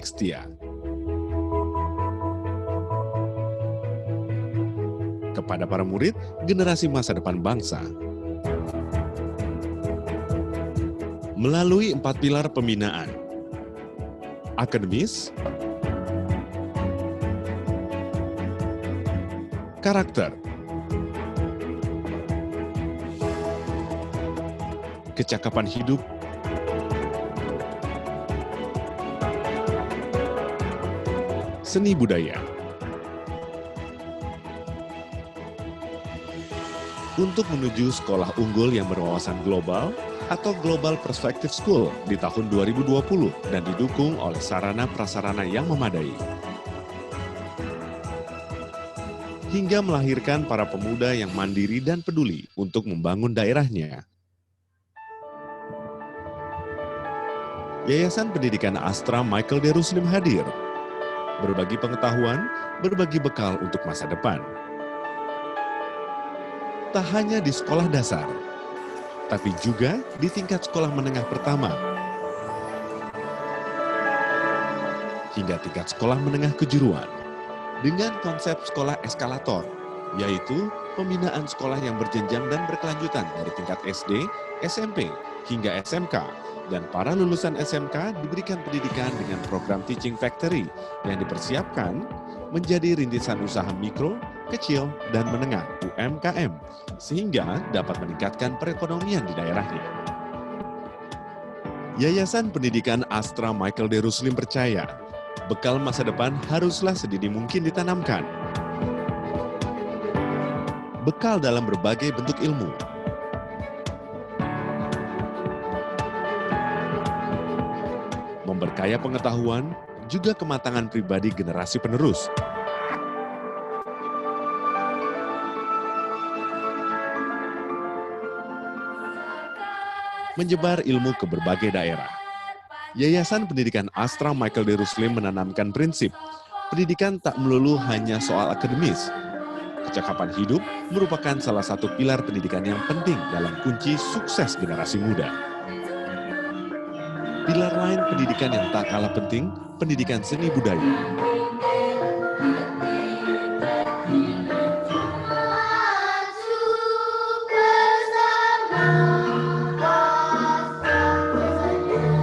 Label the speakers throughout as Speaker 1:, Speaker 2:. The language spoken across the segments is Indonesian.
Speaker 1: setia. Kepada para murid, generasi masa depan bangsa. Melalui 4 pilar pembinaan. Akademis, karakter, kecakapan hidup, seni budaya. Untuk menuju sekolah unggul yang berwawasan global atau Global Perspective School di tahun 2020 dan didukung oleh sarana-prasarana yang memadai. Hingga melahirkan para pemuda yang mandiri dan peduli untuk membangun daerahnya. Yayasan Pendidikan Astra Michael D. Ruslim hadir. Berbagi pengetahuan, berbagi bekal untuk masa depan. Tak hanya di sekolah dasar, tapi juga di tingkat sekolah menengah pertama, hingga tingkat sekolah menengah kejuruan, dengan konsep sekolah eskalator, yaitu pembinaan sekolah yang berjenjang dan berkelanjutan dari tingkat SD, SMP, hingga SMK, dan para lulusan SMK diberikan pendidikan dengan program Teaching Factory yang dipersiapkan menjadi rintisan usaha mikro, kecil, dan menengah UMKM, sehingga dapat meningkatkan perekonomian di daerahnya. Yayasan Pendidikan Astra Michael D. Ruslim percaya, bekal masa depan haruslah sedini mungkin ditanamkan. Bekal dalam berbagai bentuk ilmu. Memberkaya pengetahuan, juga kematangan pribadi generasi penerus. Menyebar ilmu ke berbagai daerah. Yayasan Pendidikan Astra Michael D. Ruslim menanamkan prinsip, pendidikan tak melulu hanya soal akademis. Kecakapan hidup merupakan salah satu pilar pendidikan yang penting dalam kunci sukses generasi muda. Pilar lain pendidikan yang tak kalah penting, pendidikan seni budaya.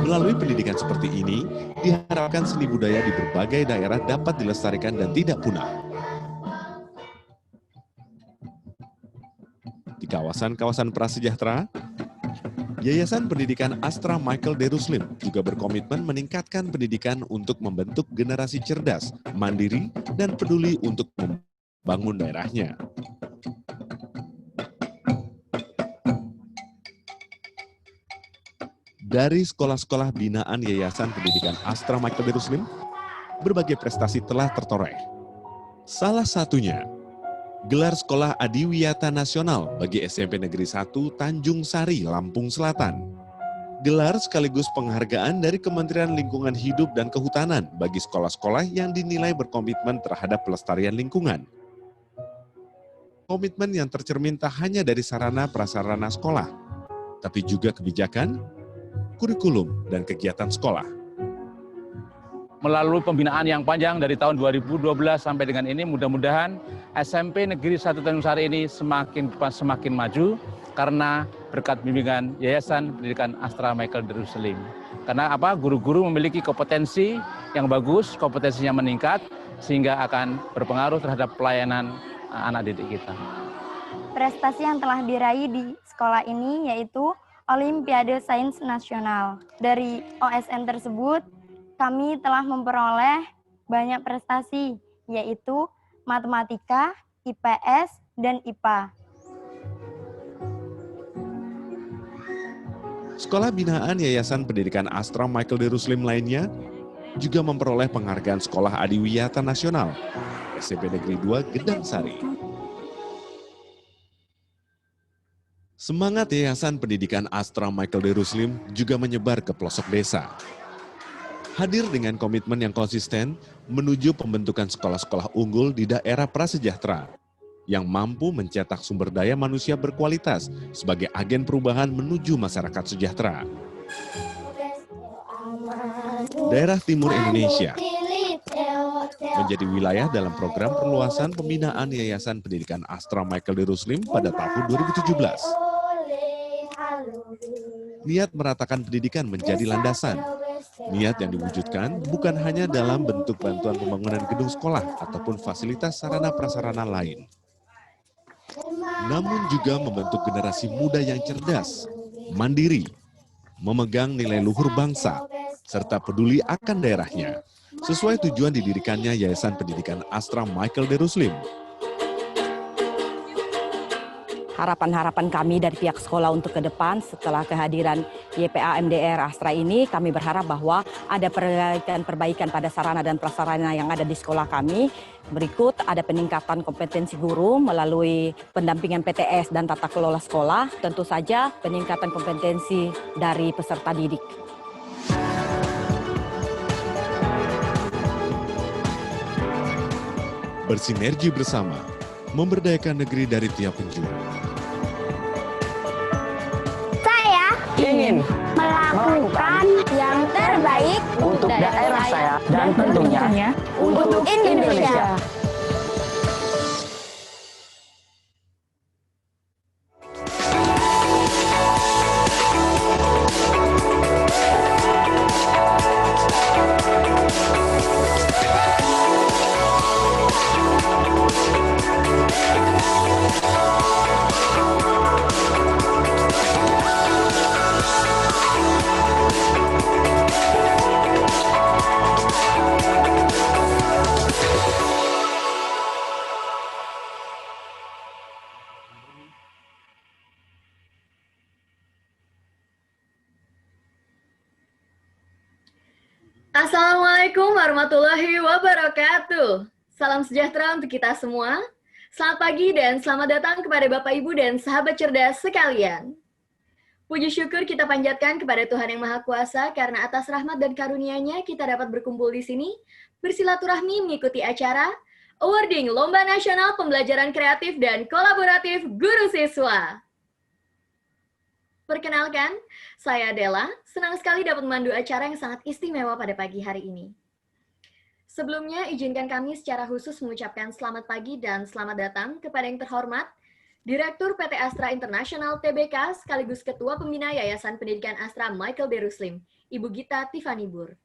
Speaker 1: Melalui pendidikan seperti ini, diharapkan seni budaya di berbagai daerah dapat dilestarikan dan tidak punah. Di kawasan-kawasan prasejahtera, Yayasan Pendidikan Astra Michael D. Ruslim juga berkomitmen meningkatkan pendidikan untuk membentuk generasi cerdas, mandiri, dan peduli untuk membangun daerahnya. Dari sekolah-sekolah binaan Yayasan Pendidikan Astra Michael D. Ruslim, berbagai prestasi telah tertoreh. Salah satunya, gelar Sekolah Adiwiyata Nasional bagi SMP Negeri 1 Tanjung Sari, Lampung Selatan. Gelar sekaligus penghargaan dari Kementerian Lingkungan Hidup dan Kehutanan bagi sekolah-sekolah yang dinilai berkomitmen terhadap pelestarian lingkungan. Komitmen yang tercermin tak hanya dari sarana prasarana sekolah, tapi juga kebijakan, kurikulum, dan kegiatan sekolah.
Speaker 2: Melalui pembinaan yang panjang dari tahun 2012 sampai dengan ini, mudah-mudahan SMP Negeri 1 Tanjung Sari ini semakin maju karena berkat bimbingan Yayasan Pendidikan Astra Michael D. Ruslim. Karena apa? Guru-guru memiliki kompetensi yang bagus, kompetensinya meningkat, sehingga akan berpengaruh terhadap pelayanan anak didik kita.
Speaker 3: Prestasi yang telah diraih di sekolah ini yaitu Olimpiade Sains Nasional. Dari OSN tersebut, kami telah memperoleh banyak prestasi, yaitu matematika, IPS, dan IPA.
Speaker 1: Sekolah binaan Yayasan Pendidikan Astra Michael D. Ruslim lainnya juga memperoleh penghargaan Sekolah Adiwiyata Nasional, SMP Negeri 2 Gedang Sari. Semangat Yayasan Pendidikan Astra Michael D. Ruslim juga menyebar ke pelosok desa. Hadir dengan komitmen yang konsisten menuju pembentukan sekolah-sekolah unggul di daerah prasejahtera yang mampu mencetak sumber daya manusia berkualitas sebagai agen perubahan menuju masyarakat sejahtera. daerah timur Indonesia, menjadi wilayah dalam program perluasan pembinaan Yayasan Pendidikan Astra Michael Darussalim pada tahun 2017. Niat meratakan pendidikan menjadi landasan. Niat yang diwujudkan bukan hanya dalam bentuk bantuan pembangunan gedung sekolah ataupun fasilitas sarana prasarana lain, namun juga membentuk generasi muda yang cerdas, mandiri, memegang nilai luhur bangsa, serta peduli akan daerahnya, sesuai tujuan didirikannya Yayasan Pendidikan Astra Michael Darussalim.
Speaker 4: Harapan-harapan kami dari pihak sekolah untuk ke depan setelah kehadiran YPA MDR Astra ini, kami berharap bahwa ada perbaikan pada sarana dan prasarana yang ada di sekolah kami. Berikut ada peningkatan kompetensi guru melalui pendampingan PTS dan tata kelola sekolah, tentu saja peningkatan kompetensi dari peserta didik.
Speaker 1: Bersinergi bersama, memberdayakan negeri dari tiap penjuru.
Speaker 5: Ingin
Speaker 3: Melakukan yang terbaik
Speaker 5: untuk daerah saya dan tentunya untuk Indonesia.
Speaker 6: Assalamualaikum warahmatullahi wabarakatuh. Salam sejahtera untuk kita semua. Selamat pagi dan selamat datang kepada Bapak, Ibu, dan sahabat cerdas sekalian. Puji syukur kita panjatkan kepada Tuhan Yang Maha Kuasa karena atas rahmat dan karunia-Nya kita dapat berkumpul di sini, bersilaturahmi mengikuti acara Awarding Lomba Nasional Pembelajaran Kreatif dan Kolaboratif Guru Siswa. Perkenalkan, saya Della, senang sekali dapat memandu acara yang sangat istimewa pada pagi hari ini. Sebelumnya, izinkan kami secara khusus mengucapkan selamat pagi dan selamat datang kepada yang terhormat, Direktur PT Astra International Tbk sekaligus Ketua Pembina Yayasan Pendidikan Astra Michael Darussalim, Ibu Gita Tiffany Bur.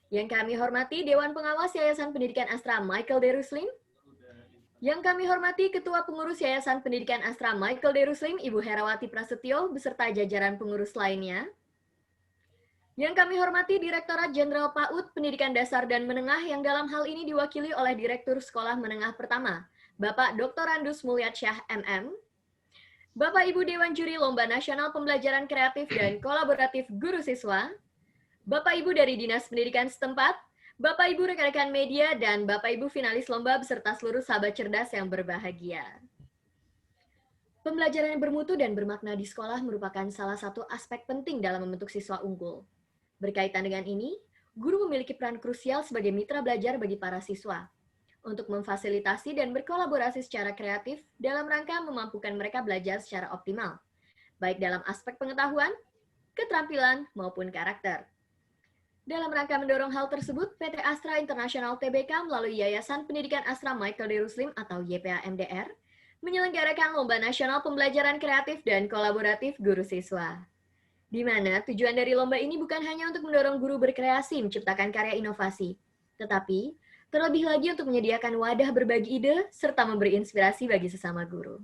Speaker 6: Yang kami hormati Dewan Pengawas Yayasan Pendidikan Astra Michael Darussalim, yang kami hormati Ketua Pengurus Yayasan Pendidikan Astra Michael Darussalim, Ibu Herawati Prasetyo, beserta jajaran pengurus lainnya. Yang kami hormati Direktorat Jenderal PAUD Pendidikan Dasar dan Menengah yang dalam hal ini diwakili oleh Direktur Sekolah Menengah Pertama, Bapak Dr. Randus Mulyatsyah MM. Bapak Ibu Dewan Juri Lomba Nasional Pembelajaran Kreatif dan Kolaboratif Guru Siswa, Bapak Ibu dari Dinas Pendidikan setempat, Bapak Ibu rekan-rekan media, dan Bapak Ibu finalis lomba beserta seluruh sahabat cerdas yang berbahagia. Pembelajaran yang bermutu dan bermakna di sekolah merupakan salah satu aspek penting dalam membentuk siswa unggul. Berkaitan dengan ini, guru memiliki peran krusial sebagai mitra belajar bagi para siswa untuk memfasilitasi dan berkolaborasi secara kreatif dalam rangka memampukan mereka belajar secara optimal, baik dalam aspek pengetahuan, keterampilan, maupun karakter. Dalam rangka mendorong hal tersebut, PT Astra International Tbk melalui Yayasan Pendidikan Astra Michael Darussalim atau YPA MDR menyelenggarakan Lomba Nasional Pembelajaran Kreatif dan Kolaboratif Guru Siswa. Di mana tujuan dari lomba ini bukan hanya untuk mendorong guru berkreasi menciptakan karya inovasi, tetapi terlebih lagi untuk menyediakan wadah berbagi ide serta memberi inspirasi bagi sesama guru.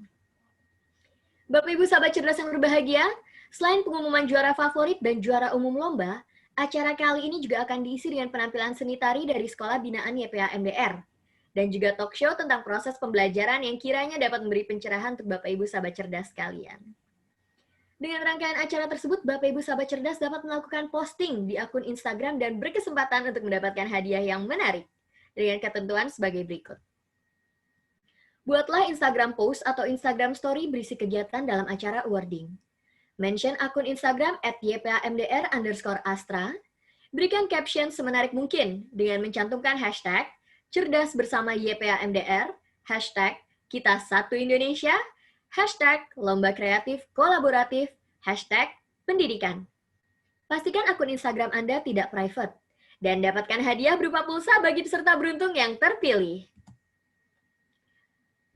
Speaker 6: Bapak Ibu sahabat cerdas yang berbahagia, selain pengumuman juara favorit dan juara umum lomba, acara kali ini juga akan diisi dengan penampilan seni tari dari Sekolah Binaan YPA MDR, dan juga talk show tentang proses pembelajaran yang kiranya dapat memberi pencerahan untuk Bapak Ibu sahabat cerdas sekalian. Dengan rangkaian acara tersebut, Bapak Ibu sahabat cerdas dapat melakukan posting di akun Instagram dan berkesempatan untuk mendapatkan hadiah yang menarik, dengan ketentuan sebagai berikut. Buatlah Instagram post atau Instagram story berisi kegiatan dalam acara awarding. Mention akun Instagram @ypamdr_astra, berikan caption semenarik mungkin dengan mencantumkan hashtag cerdas bersama YPAMDR, hashtag kita satu Indonesia, hashtag lomba kreatif kolaboratif, hashtag pendidikan. Pastikan akun Instagram Anda tidak private. Dan dapatkan hadiah berupa pulsa bagi peserta beruntung yang terpilih.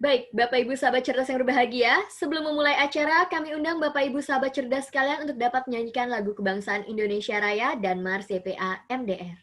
Speaker 6: Baik, Bapak Ibu sahabat cerdas yang berbahagia, sebelum memulai acara, kami undang Bapak Ibu sahabat cerdas sekalian untuk dapat menyanyikan lagu kebangsaan Indonesia Raya dan Mars YPA MDR.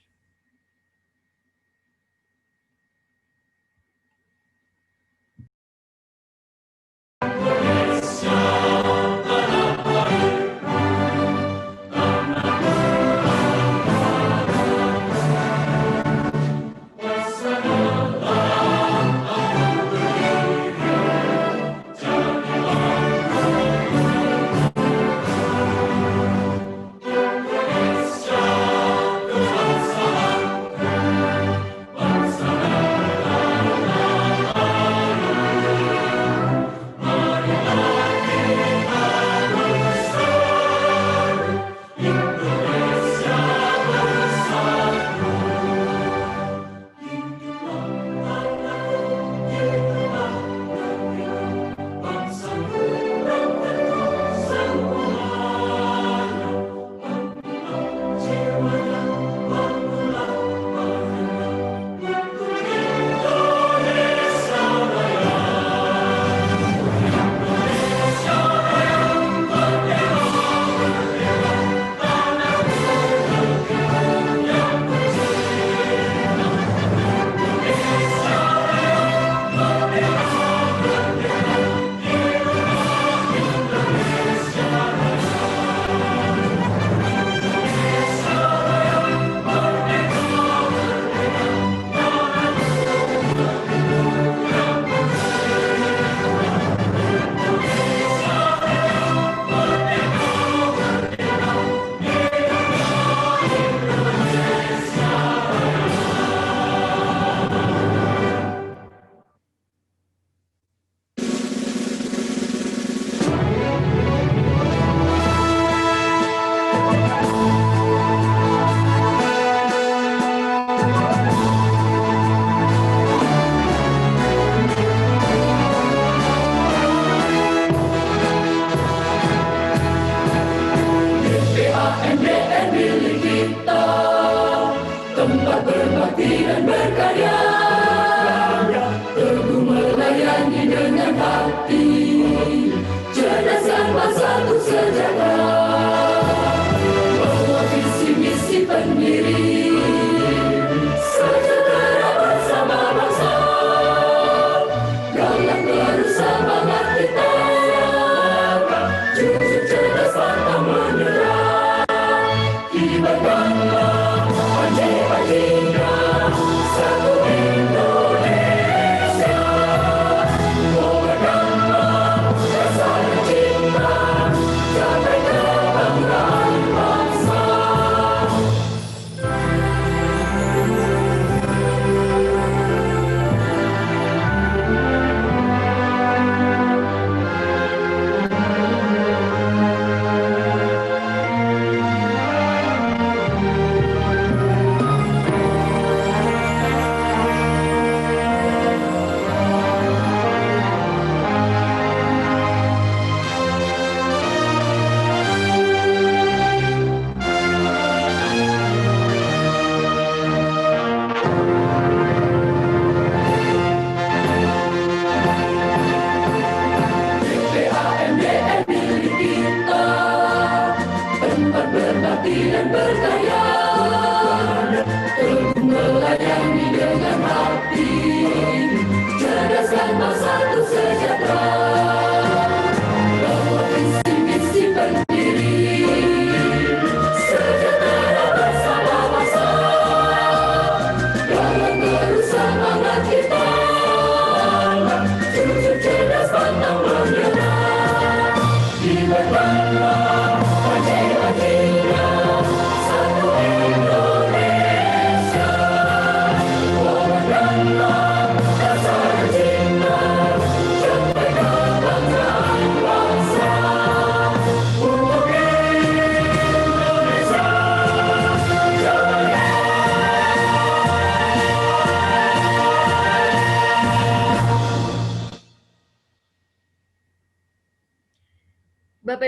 Speaker 7: Satu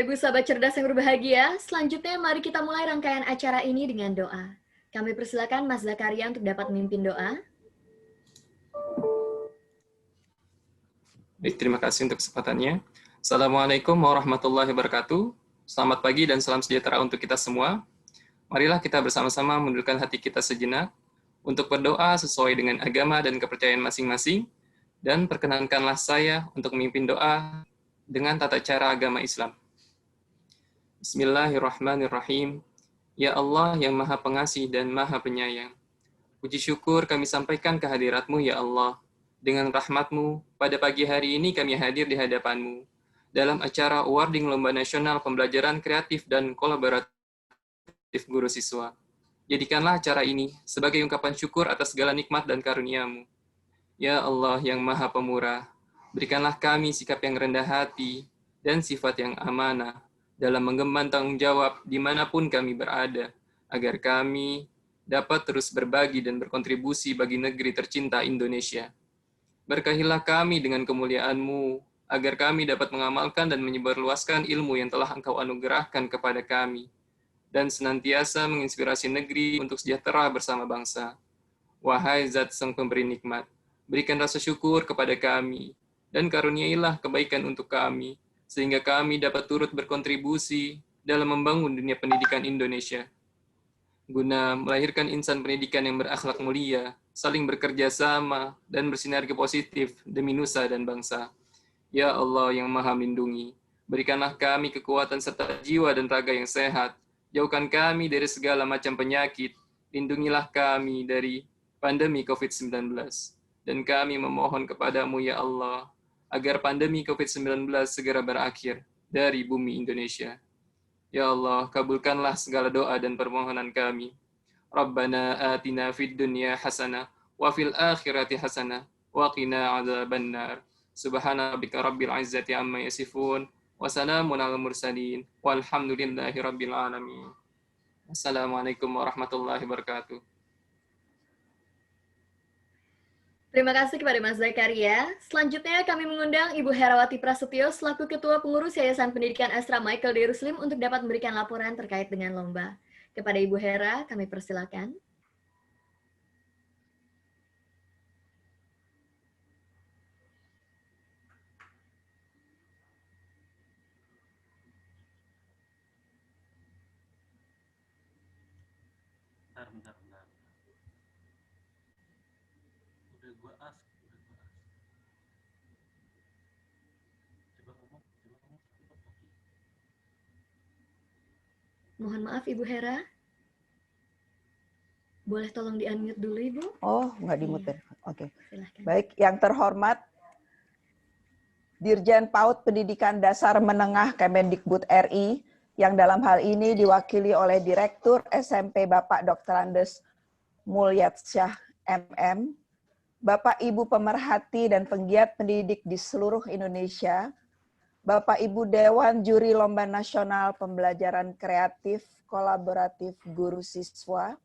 Speaker 6: Bapak Ibu sahabat cerdas yang berbahagia, selanjutnya mari kita mulai rangkaian acara ini dengan doa. Kami persilakan Mas Zakaria untuk dapat memimpin doa.
Speaker 7: Baik, terima kasih untuk kesempatannya. Assalamualaikum warahmatullahi wabarakatuh. Selamat pagi dan salam sejahtera untuk kita semua. Marilah kita bersama-sama mundurkan hati kita sejenak untuk berdoa sesuai dengan agama dan kepercayaan masing-masing, dan perkenankanlah saya untuk memimpin doa dengan tata cara agama Islam. Bismillahirrahmanirrahim. Ya Allah yang Maha Pengasih dan Maha Penyayang, puji syukur kami sampaikan ke hadirat-Mu ya Allah. Dengan rahmat-Mu, pada pagi hari ini kami hadir di hadapan-Mu dalam acara awarding Lomba Nasional Pembelajaran Kreatif dan Kolaboratif Guru Siswa. Jadikanlah acara ini sebagai ungkapan syukur atas segala nikmat dan karunia-Mu. Ya Allah yang Maha Pemurah, berikanlah kami sikap yang rendah hati dan sifat yang amanah dalam menggemban tanggung jawab dimanapun kami berada, agar kami dapat terus berbagi dan berkontribusi bagi negeri tercinta Indonesia. Berkahilah kami dengan kemuliaan-Mu, agar kami dapat mengamalkan dan menyebarluaskan ilmu yang telah Engkau anugerahkan kepada kami, dan senantiasa menginspirasi negeri untuk sejahtera bersama bangsa. Wahai Zat Sang Pemberi Nikmat, berikan rasa syukur kepada kami, dan karuniailah kebaikan untuk kami, sehingga kami dapat turut berkontribusi dalam membangun dunia pendidikan Indonesia, guna melahirkan insan pendidikan yang berakhlak mulia, saling bekerja sama, dan bersinergi positif demi nusa dan bangsa. Ya Allah yang Maha Melindungi, berikanlah kami kekuatan serta jiwa dan raga yang sehat, jauhkan kami dari segala macam penyakit, lindungilah kami dari pandemi COVID-19. Dan kami memohon kepadamu ya Allah, agar pandemi COVID-19 segera berakhir dari bumi Indonesia. Ya Allah, kabulkanlah segala doa dan permohonan kami. Rabbana atina fid dunya hasanah, wa fil akhirati hasanah, wa qina adzabannar. Subhana rabbika rabbil izzati amma yasifun, wa salamun alal mursalin, walhamdulillahi rabbil alamin. Assalamualaikum warahmatullahi wabarakatuh.
Speaker 6: Terima kasih kepada Mas Zakaria. Selanjutnya kami mengundang Ibu Herawati Prasetyo selaku Ketua Pengurus Yayasan Pendidikan Astra Michael D. Ruslim untuk dapat memberikan laporan terkait dengan lomba. Kepada Ibu Hera, kami persilakan.
Speaker 8: Bentar. Udah gua ask. Coba ngomong.
Speaker 6: Mohon maaf Ibu Hera. Boleh tolong di-unmute dulu Ibu?
Speaker 9: Oh, nggak di-mute. Oke.
Speaker 6: Silahkan.
Speaker 9: Baik, yang terhormat Dirjen PAUD Pendidikan Dasar Menengah Kemendikbud RI, yang dalam hal ini diwakili oleh Direktur SMP Bapak Dr. Andes Mulyasyah MM, Bapak Ibu pemerhati dan penggiat pendidik di seluruh Indonesia, Bapak Ibu Dewan Juri Lomba Nasional Pembelajaran Kreatif Kolaboratif Guru Siswa,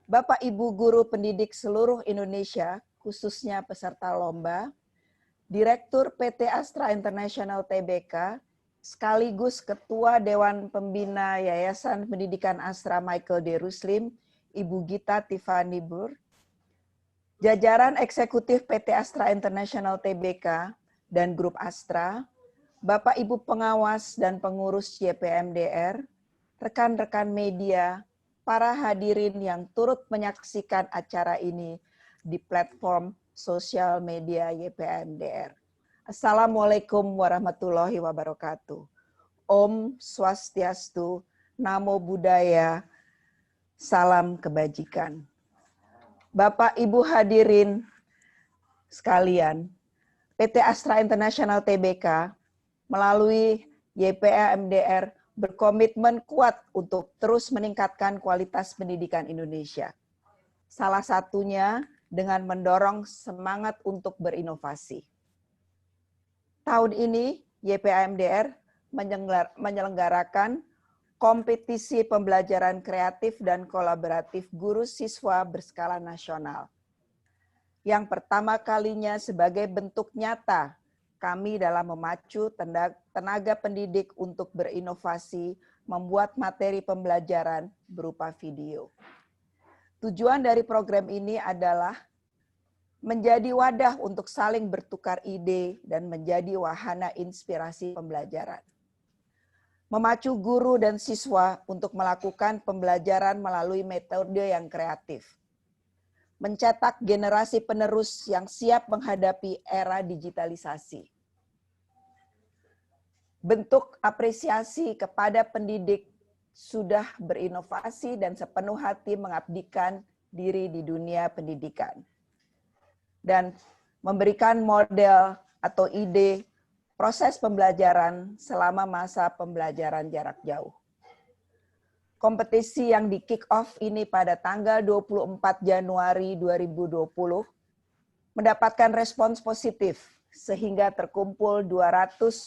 Speaker 9: Bapak Ibu Guru Pendidik seluruh Indonesia, khususnya peserta lomba, Direktur PT Astra International Tbk, sekaligus Ketua Dewan Pembina Yayasan Pendidikan Astra Michael D. Ruslim, Ibu Gita Tiffany Bur, jajaran eksekutif PT Astra International Tbk dan Grup Astra, Bapak Ibu pengawas dan pengurus YPMDR, rekan-rekan media, para hadirin yang turut menyaksikan acara ini di platform sosial media YPMDR. Assalamualaikum warahmatullahi wabarakatuh. Om Swastiastu, Namo Buddhaya, salam kebajikan. Bapak Ibu hadirin sekalian, PT Astra International Tbk melalui YPMDR berkomitmen kuat untuk terus meningkatkan kualitas pendidikan Indonesia. Salah satunya dengan mendorong semangat untuk berinovasi. Tahun ini, YPMDR menyelenggarakan kompetisi pembelajaran kreatif dan kolaboratif guru siswa berskala nasional. Yang pertama kalinya sebagai bentuk nyata kami dalam memacu tenaga pendidik untuk berinovasi, membuat materi pembelajaran berupa video. Tujuan dari program ini adalah menjadi wadah untuk saling bertukar ide dan menjadi wahana inspirasi pembelajaran. Memacu guru dan siswa untuk melakukan pembelajaran melalui metode yang kreatif. Mencetak generasi penerus yang siap menghadapi era digitalisasi. Bentuk apresiasi kepada pendidik sudah berinovasi dan sepenuh hati mengabdikan diri di dunia pendidikan. Dan memberikan model atau ide proses pembelajaran selama masa pembelajaran jarak jauh. Kompetisi yang di-kick off ini pada tanggal 24 Januari 2020 mendapatkan respons positif sehingga terkumpul 220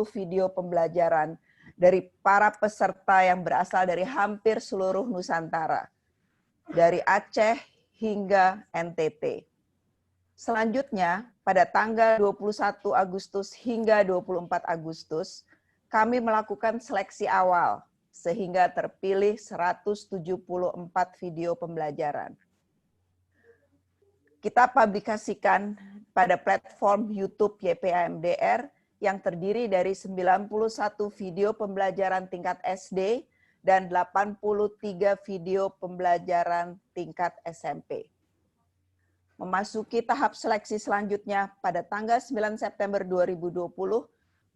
Speaker 9: video pembelajaran dari para peserta yang berasal dari hampir seluruh Nusantara, dari Aceh hingga NTT. Selanjutnya, pada tanggal 21 Agustus hingga 24 Agustus, kami melakukan seleksi awal, sehingga terpilih 174 video pembelajaran. Kita publikasikan pada platform YouTube YPA MDR yang terdiri dari 91 video pembelajaran tingkat SD dan 83 video pembelajaran tingkat SMP. Memasuki tahap seleksi selanjutnya pada tanggal 9 September 2020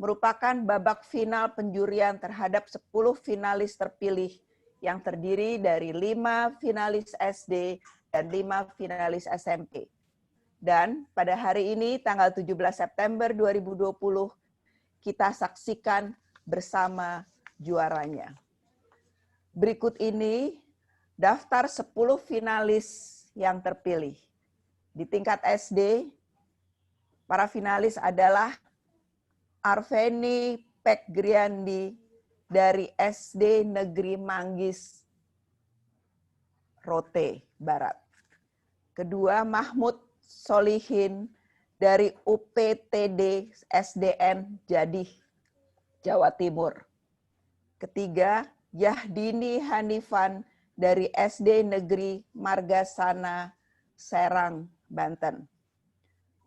Speaker 9: merupakan babak final penjurian terhadap 10 finalis terpilih yang terdiri dari 5 finalis SD dan 5 finalis SMP. Dan pada hari ini, tanggal 17 September 2020, kita saksikan bersama juaranya. Berikut ini daftar 10 finalis yang terpilih. Di tingkat SD, para finalis adalah Arveni Pekgriandi dari SD Negeri Manggis, Rote Barat. Kedua, Mahmud Solihin dari UPTD SDN Jadih, Jawa Timur. Ketiga, Yahdini Hanifan dari SD Negeri Margasana, Serang, Banten.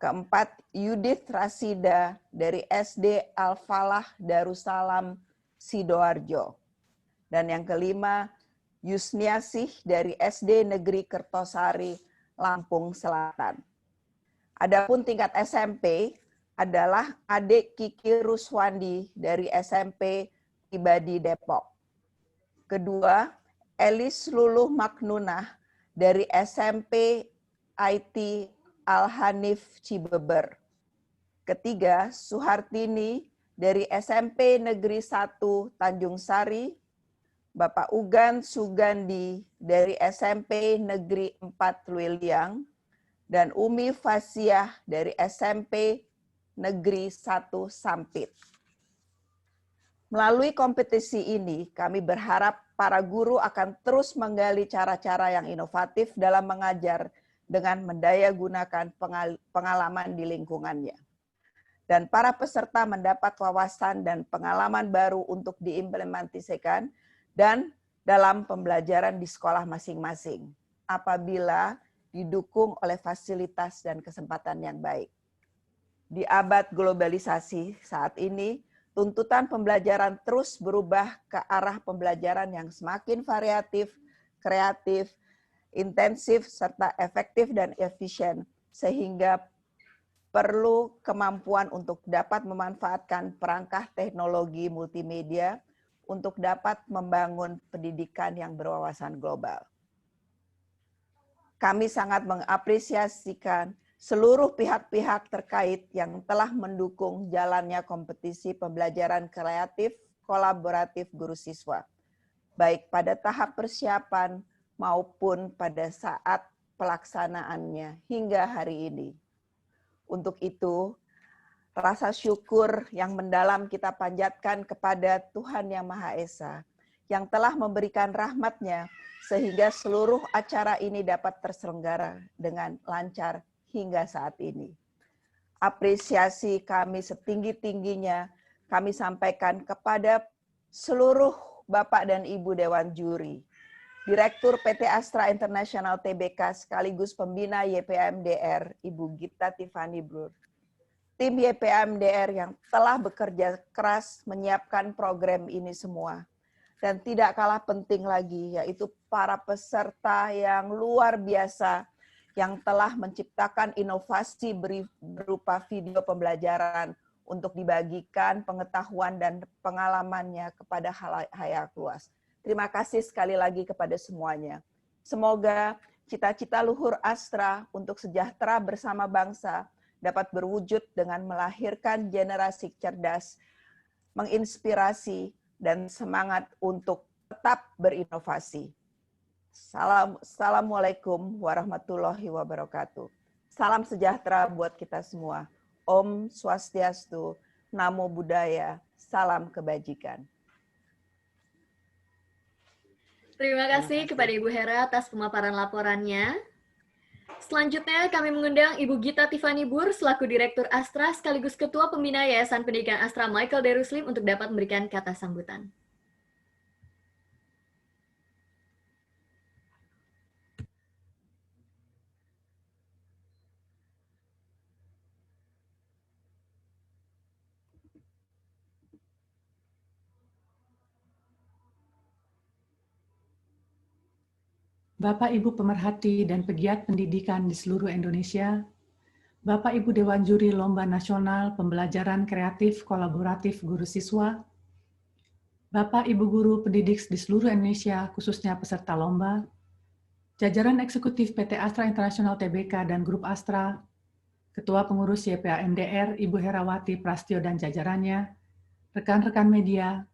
Speaker 9: Keempat, Yudith Rasida dari SD Al-Falah Darussalam, Sidoarjo. Dan yang kelima, Yusniasih dari SD Negeri Kertosari, Lampung Selatan. Adapun tingkat SMP adalah adik Kiki Ruswandi dari SMP Pribadi Depok. Kedua, Elis Luluh Maknunah dari SMP IT Al-Hanif Cibeber. Ketiga, Suhartini dari SMP Negeri 1 Tanjung Sari. Bapak Ugan Sugandi dari SMP Negeri 4 Luiliang. Dan Umi Fasiah dari SMP Negeri 1 Sampit. Melalui kompetisi ini, kami berharap para guru akan terus menggali cara-cara yang inovatif dalam mengajar dengan mendaya gunakan pengalaman di lingkungannya. Dan para peserta mendapat wawasan dan pengalaman baru untuk diimplementasikan dan dalam pembelajaran di sekolah masing-masing, apabila didukung oleh fasilitas dan kesempatan yang baik. Di abad globalisasi saat ini, tuntutan pembelajaran terus berubah ke arah pembelajaran yang semakin variatif, kreatif, intensif, serta efektif dan efisien, sehingga perlu kemampuan untuk dapat memanfaatkan perangkat teknologi multimedia untuk dapat membangun pendidikan yang berwawasan global. Kami sangat mengapresiasikan seluruh pihak-pihak terkait yang telah mendukung jalannya kompetisi pembelajaran kreatif kolaboratif guru siswa, baik pada tahap persiapan maupun pada saat pelaksanaannya hingga hari ini. Untuk itu, rasa syukur yang mendalam kita panjatkan kepada Tuhan Yang Maha Esa, yang telah memberikan rahmat-Nya sehingga seluruh acara ini dapat terselenggara dengan lancar hingga saat ini. apresiasi kami setinggi-tingginya kami sampaikan kepada seluruh Bapak dan Ibu Dewan Juri, Direktur PT Astra International Tbk sekaligus pembina YPA-MDR, Ibu Gita Tiffany Brur, tim YPA-MDR yang telah bekerja keras menyiapkan program ini semua. Dan tidak kalah penting lagi, yaitu para peserta yang luar biasa yang telah menciptakan inovasi berupa video pembelajaran untuk dibagikan pengetahuan dan pengalamannya kepada halayak luas. Terima kasih sekali lagi kepada semuanya. Semoga cita-cita luhur Astra untuk sejahtera bersama bangsa dapat berwujud dengan melahirkan generasi cerdas, menginspirasi, dan semangat untuk tetap berinovasi. Assalamualaikum warahmatullahi wabarakatuh. Salam sejahtera buat kita semua. Om Swastiastu, Namo Buddhaya, salam kebajikan.
Speaker 6: Terima kasih kepada Ibu Hera atas pemaparan laporannya. Selanjutnya kami mengundang Ibu Gita Tiffany Brur selaku Direktur Astra sekaligus Ketua Pembina Yayasan Pendidikan Astra Michael Daruslim untuk dapat memberikan kata sambutan.
Speaker 10: Bapak Ibu pemerhati dan pegiat pendidikan di seluruh Indonesia, Bapak Ibu Dewan Juri Lomba Nasional Pembelajaran Kreatif Kolaboratif Guru Siswa, Bapak Ibu Guru pendidik di seluruh Indonesia, khususnya peserta lomba, jajaran eksekutif PT Astra International Tbk dan Grup Astra, Ketua Pengurus YPA-MDR Ibu Herawati Prastyo dan jajarannya, rekan-rekan media,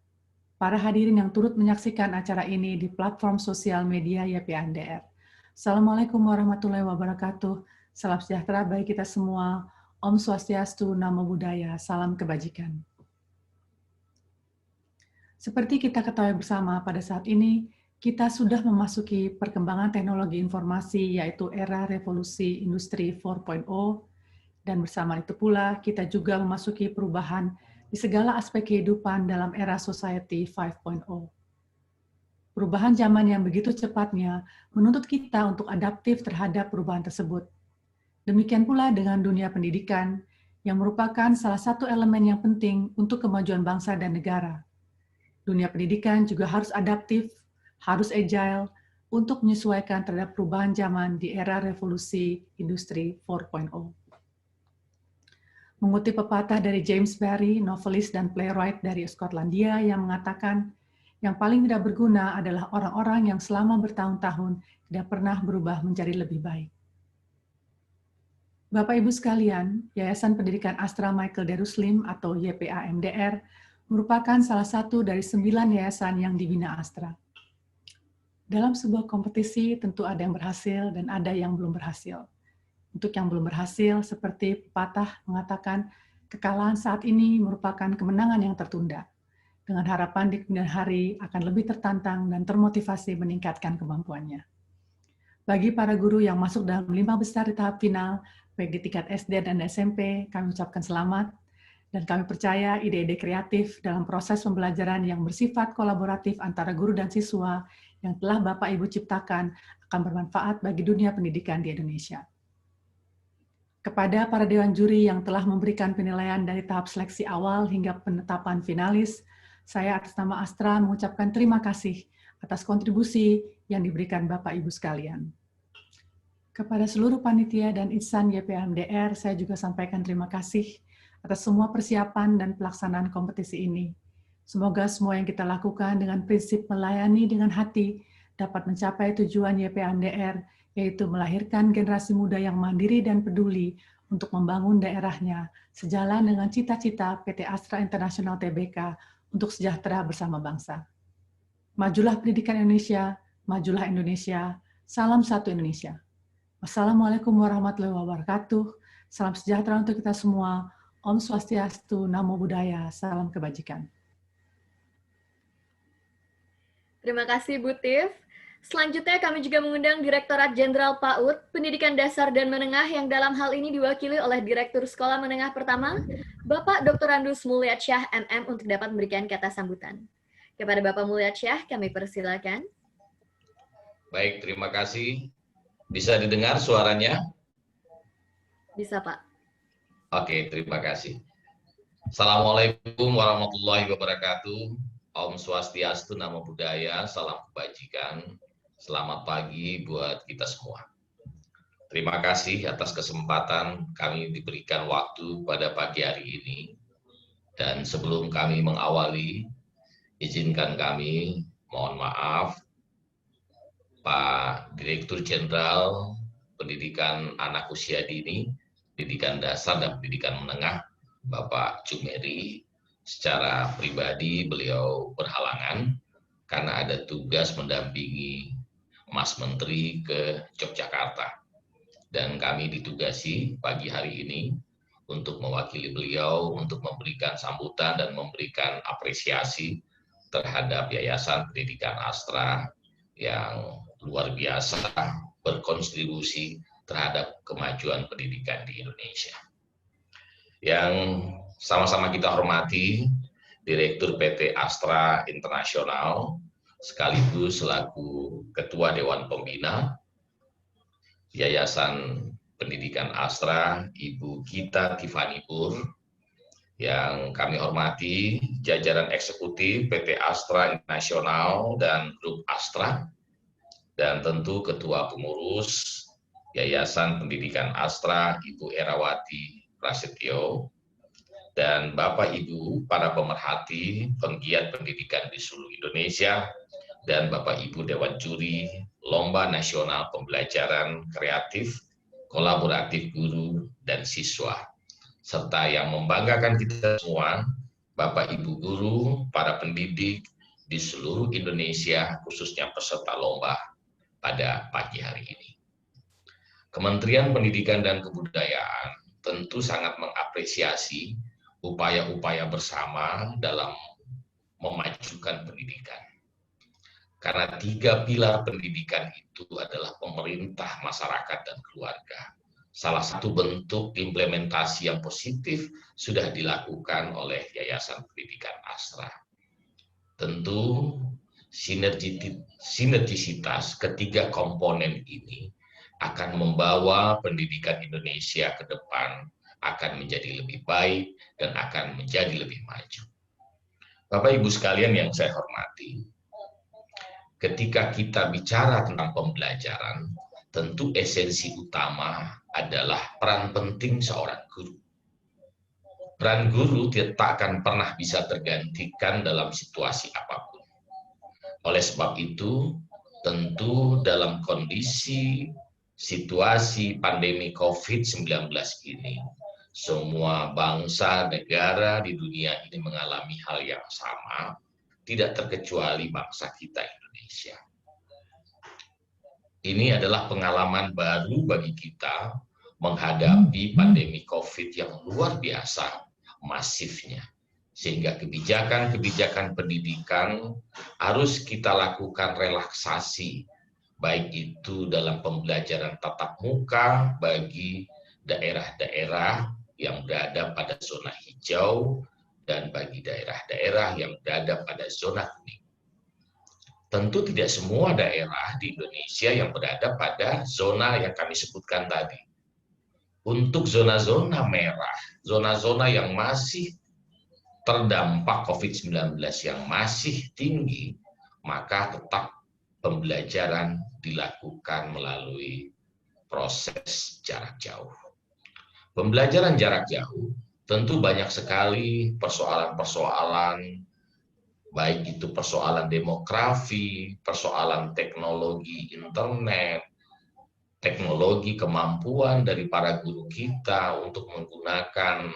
Speaker 10: para hadirin yang turut menyaksikan acara ini di platform sosial media YPA-MDR. Assalamualaikum warahmatullahi wabarakatuh. Salam sejahtera bagi kita semua. Om Swastiastu, Namo Buddhaya, salam kebajikan. Seperti kita ketahui bersama, pada saat ini kita sudah memasuki perkembangan teknologi informasi, yaitu era revolusi industri 4.0, dan bersama itu pula kita juga memasuki perubahan di segala aspek kehidupan dalam era Society 5.0. Perubahan zaman yang begitu cepatnya menuntut kita untuk adaptif terhadap perubahan tersebut. Demikian pula dengan dunia pendidikan, yang merupakan salah satu elemen yang penting untuk kemajuan bangsa dan negara. Dunia pendidikan juga harus adaptif, harus agile, untuk menyesuaikan terhadap perubahan zaman di era revolusi industri 4.0. Mengutip pepatah dari James Barrie, novelis dan playwright dari Skotlandia yang mengatakan, yang paling tidak berguna adalah orang-orang yang selama bertahun-tahun tidak pernah berubah menjadi lebih baik. Bapak Ibu sekalian, Yayasan Pendidikan Astra Michael Daruslim atau YPA-MDR merupakan salah satu dari 9 yayasan yang dibina Astra. Dalam sebuah kompetisi tentu ada yang berhasil dan ada yang belum berhasil. Untuk yang belum berhasil, seperti pepatah mengatakan, kekalahan saat ini merupakan kemenangan yang tertunda, dengan harapan di kemudian hari akan lebih tertantang dan termotivasi meningkatkan kemampuannya. Bagi para guru yang masuk dalam 5 besar di tahap final, baik di tingkat SD dan SMP, kami ucapkan selamat, dan kami percaya ide-ide kreatif dalam proses pembelajaran yang bersifat kolaboratif antara guru dan siswa yang telah Bapak Ibu ciptakan akan bermanfaat bagi dunia pendidikan di Indonesia. Kepada para dewan juri yang telah memberikan penilaian dari tahap seleksi awal hingga penetapan finalis, saya atas nama Astra mengucapkan terima kasih atas kontribusi yang diberikan Bapak Ibu sekalian. Kepada seluruh panitia dan insan YPA-MDR, saya juga sampaikan terima kasih atas semua persiapan dan pelaksanaan kompetisi ini. Semoga semua yang kita lakukan dengan prinsip melayani dengan hati dapat mencapai tujuan YPA-MDR, yaitu melahirkan generasi muda yang mandiri dan peduli untuk membangun daerahnya, sejalan dengan cita-cita PT Astra International Tbk untuk sejahtera bersama bangsa. Majulah pendidikan Indonesia, majulah Indonesia, salam satu Indonesia. Wassalamualaikum warahmatullahi wabarakatuh, salam sejahtera untuk kita semua, Om Swastiastu, Namo Buddhaya, salam kebajikan.
Speaker 6: Terima kasih Bu Tiff. Selanjutnya kami juga mengundang Direktorat Jenderal PAUD, Pendidikan Dasar dan Menengah yang dalam hal ini diwakili oleh Direktur Sekolah Menengah Pertama, Bapak Dr. Andus Mulyatsyah MM untuk dapat memberikan kata sambutan. Kepada Bapak Mulyatsyah, kami persilakan.
Speaker 11: Baik, terima kasih. Bisa didengar suaranya?
Speaker 6: Bisa, Pak.
Speaker 11: Oke, terima kasih. Assalamualaikum warahmatullahi wabarakatuh. Om Swastiastu, Namo Buddhaya, salam kebajikan. Selamat pagi buat kita semua. Terima kasih atas kesempatan kami diberikan waktu pada pagi hari ini. Dan sebelum kami mengawali, izinkan kami mohon maaf, Pak Direktur Jenderal Pendidikan Anak Usia Dini, Pendidikan Dasar dan Pendidikan Menengah, Bapak Jumeri, secara pribadi beliau berhalangan karena ada tugas mendampingi Mas Menteri ke Yogyakarta. Dan kami ditugasi pagi hari ini untuk mewakili beliau untuk memberikan sambutan dan memberikan apresiasi terhadap Yayasan Pendidikan Astra yang luar biasa berkontribusi terhadap kemajuan pendidikan di Indonesia. Yang sama-sama kita hormati Direktur PT Astra Internasional, sekaligus selaku Ketua Dewan Pembina Yayasan Pendidikan Astra, Ibu Gita Tiffany Pur, yang kami hormati jajaran eksekutif PT Astra Internasional dan Grup Astra, dan tentu Ketua Pengurus Yayasan Pendidikan Astra, Ibu Erawati Prasetyo, dan Bapak Ibu para pemerhati penggiat pendidikan di seluruh Indonesia, dan Bapak Ibu Dewan Juri Lomba Nasional Pembelajaran Kreatif Kolaboratif Guru dan Siswa, serta yang membanggakan kita semua, Bapak Ibu Guru, para pendidik di seluruh Indonesia, khususnya peserta lomba pada pagi hari ini. Kementerian Pendidikan dan Kebudayaan tentu sangat mengapresiasi upaya-upaya bersama dalam memajukan pendidikan. Karena 3 pilar pendidikan itu adalah pemerintah, masyarakat, dan keluarga. Salah satu bentuk implementasi yang positif sudah dilakukan oleh Yayasan Pendidikan Astra. Tentu sinergisitas ketiga komponen ini akan membawa pendidikan Indonesia ke depan akan menjadi lebih baik dan akan menjadi lebih maju. Bapak Ibu sekalian yang saya hormati, ketika kita bicara tentang pembelajaran, tentu esensi utama adalah peran penting seorang guru. Peran guru tak akan pernah bisa tergantikan dalam situasi apapun. Oleh sebab itu, tentu dalam kondisi situasi pandemi COVID-19 ini, semua bangsa, negara di dunia ini mengalami hal yang sama, tidak terkecuali bangsa kita Indonesia. Ini adalah pengalaman baru bagi kita menghadapi pandemi COVID yang luar biasa masifnya. Sehingga kebijakan-kebijakan pendidikan harus kita lakukan relaksasi, baik itu dalam pembelajaran tatap muka bagi daerah-daerah yang berada pada zona hijau dan bagi daerah-daerah yang berada pada zona kuning. Tentu tidak semua daerah di Indonesia yang berada pada zona yang kami sebutkan tadi. Untuk zona-zona merah, zona-zona yang masih terdampak COVID-19 yang masih tinggi, maka tetap pembelajaran dilakukan melalui proses jarak jauh. Pembelajaran jarak jauh tentu banyak sekali persoalan-persoalan, baik itu persoalan demografi, persoalan teknologi internet, teknologi kemampuan dari para guru kita untuk menggunakan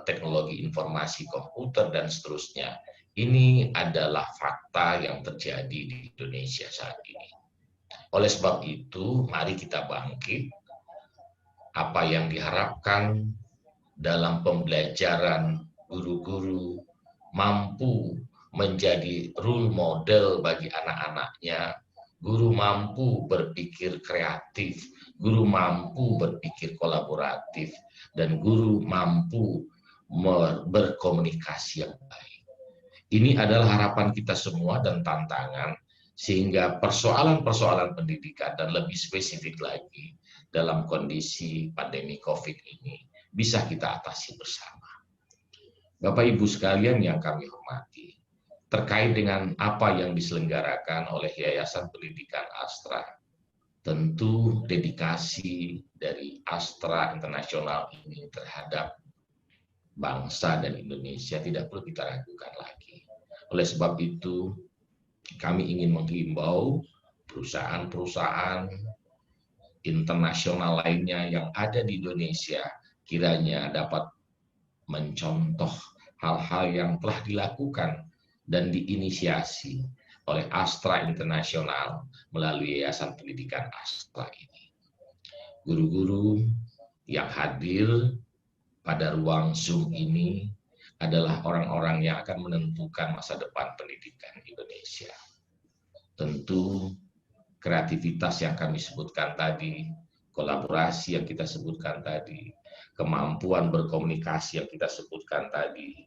Speaker 11: teknologi informasi komputer dan seterusnya. Ini adalah fakta yang terjadi di Indonesia saat ini. Oleh sebab itu, mari kita bangkit. Apa yang diharapkan dalam pembelajaran guru-guru mampu menjadi role model bagi anak-anaknya. Guru mampu berpikir kreatif, guru mampu berpikir kolaboratif, dan guru mampu berkomunikasi yang baik. Ini adalah harapan kita semua dan tantangan, sehingga persoalan-persoalan pendidikan dan lebih spesifik lagi dalam kondisi pandemi COVID ini bisa kita atasi bersama. Bapak Ibu sekalian yang kami hormati, terkait dengan apa yang diselenggarakan oleh Yayasan Pendidikan Astra, tentu dedikasi dari Astra Internasional ini terhadap bangsa dan Indonesia tidak perlu kita ragukan lagi. Oleh sebab itu, kami ingin menghimbau perusahaan-perusahaan internasional lainnya yang ada di Indonesia kiranya dapat mencontoh hal-hal yang telah dilakukan dan diinisiasi oleh Astra Internasional melalui Yayasan Pendidikan Astra ini. Guru-guru yang hadir pada ruang Zoom ini adalah orang-orang yang akan menentukan masa depan pendidikan Indonesia. Tentu kreativitas yang kami sebutkan tadi, kolaborasi yang kita sebutkan tadi, kemampuan berkomunikasi yang kita sebutkan tadi,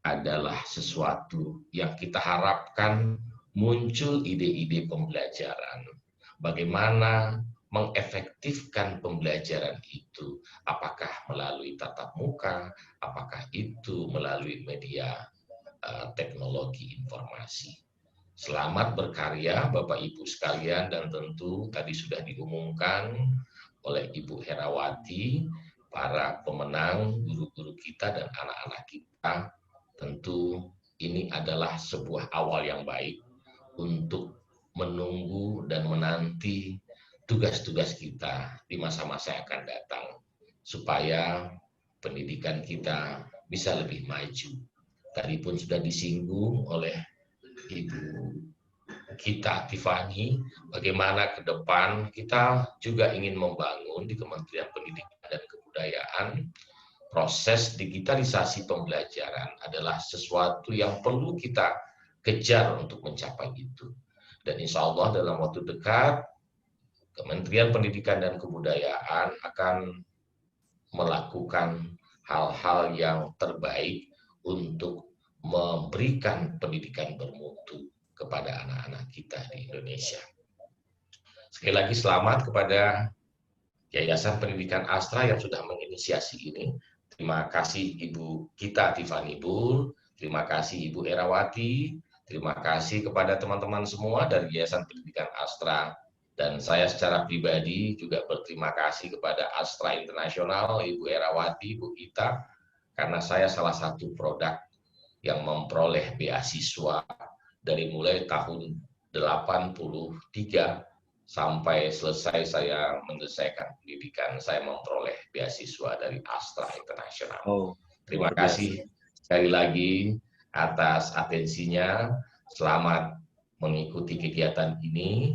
Speaker 11: adalah sesuatu yang kita harapkan muncul ide-ide pembelajaran. Bagaimana mengefektifkan pembelajaran itu, apakah melalui tatap muka, apakah itu melalui media teknologi informasi. Selamat berkarya Bapak Ibu sekalian, dan tentu tadi sudah diumumkan oleh Ibu Herawati, para pemenang, guru-guru kita dan anak-anak kita. Tentu ini adalah sebuah awal yang baik untuk menunggu dan menanti tugas-tugas kita di masa-masa yang akan datang, supaya pendidikan kita bisa lebih maju. Tadi pun sudah disinggung oleh Ibu kita, Tiffany, bagaimana ke depan kita juga ingin membangun di Kementerian Pendidikan dan Kebudayaan. Proses digitalisasi pembelajaran adalah sesuatu yang perlu kita kejar untuk mencapai itu. Dan insya Allah dalam waktu dekat, Kementerian Pendidikan dan Kebudayaan akan melakukan hal-hal yang terbaik untuk memberikan pendidikan bermutu kepada anak-anak kita di Indonesia. Sekali lagi selamat kepada Yayasan Pendidikan Astra yang sudah menginisiasi ini. Terima kasih Ibu kita Tiffany Bull, terima kasih Ibu Herawati, terima kasih kepada teman-teman semua dari Yayasan Pendidikan Astra. Dan saya secara pribadi juga berterima kasih kepada Astra Internasional, Ibu Herawati, Ibu Ita, karena saya salah satu produk yang memperoleh beasiswa dari mulai tahun 83 sampai selesai saya menyelesaikan pendidikan, saya memperoleh beasiswa dari Astra Internasional. Terima kasih sekali lagi atas atensinya. Selamat mengikuti kegiatan ini.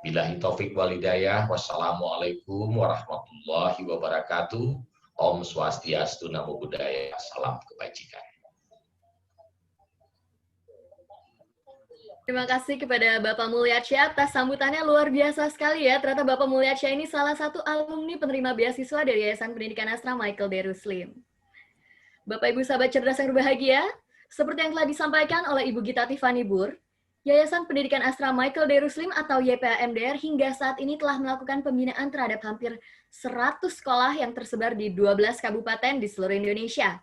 Speaker 11: Billahi taufik wal hidayah. Wassalamualaikum warahmatullahi wabarakatuh. Om Swastiastu, Namo Buddhaya. Salam kebajikan.
Speaker 6: Terima kasih kepada Bapak Mulyatsya atas sambutannya, luar biasa sekali ya. Ternyata Bapak Mulyatsya ini salah satu alumni penerima beasiswa dari Yayasan Pendidikan Astra Michael Darussalim. Bapak Ibu sahabat cerdas yang berbahagia, seperti yang telah disampaikan oleh Ibu Gita Tiffany Bull, Yayasan Pendidikan Astra Michael Darussalim atau YPA MDR hingga saat ini telah melakukan pembinaan terhadap hampir 100 sekolah yang tersebar di 12 kabupaten di seluruh Indonesia.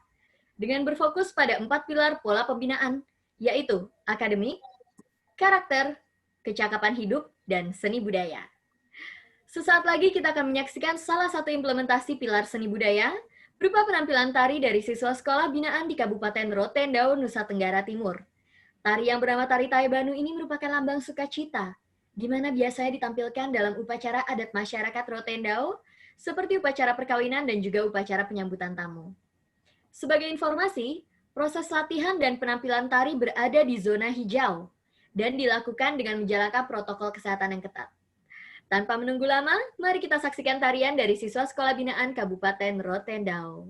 Speaker 6: Dengan berfokus pada 4 pilar pola pembinaan, yaitu akademik, karakter, kecakapan hidup, dan seni budaya. Sesaat lagi kita akan menyaksikan salah satu implementasi pilar seni budaya berupa penampilan tari dari siswa sekolah binaan di Kabupaten Rotendao, Nusa Tenggara Timur. Tari yang bernama Tari Taibanu ini merupakan lambang sukacita, di mana biasanya ditampilkan dalam upacara adat masyarakat Rotendao, seperti upacara perkawinan dan juga upacara penyambutan tamu. Sebagai informasi, proses latihan dan penampilan tari berada di zona hijau, dan dilakukan dengan menjalankan protokol kesehatan yang ketat. Tanpa menunggu lama, mari kita saksikan tarian dari siswa sekolah binaan Kabupaten Rotendao.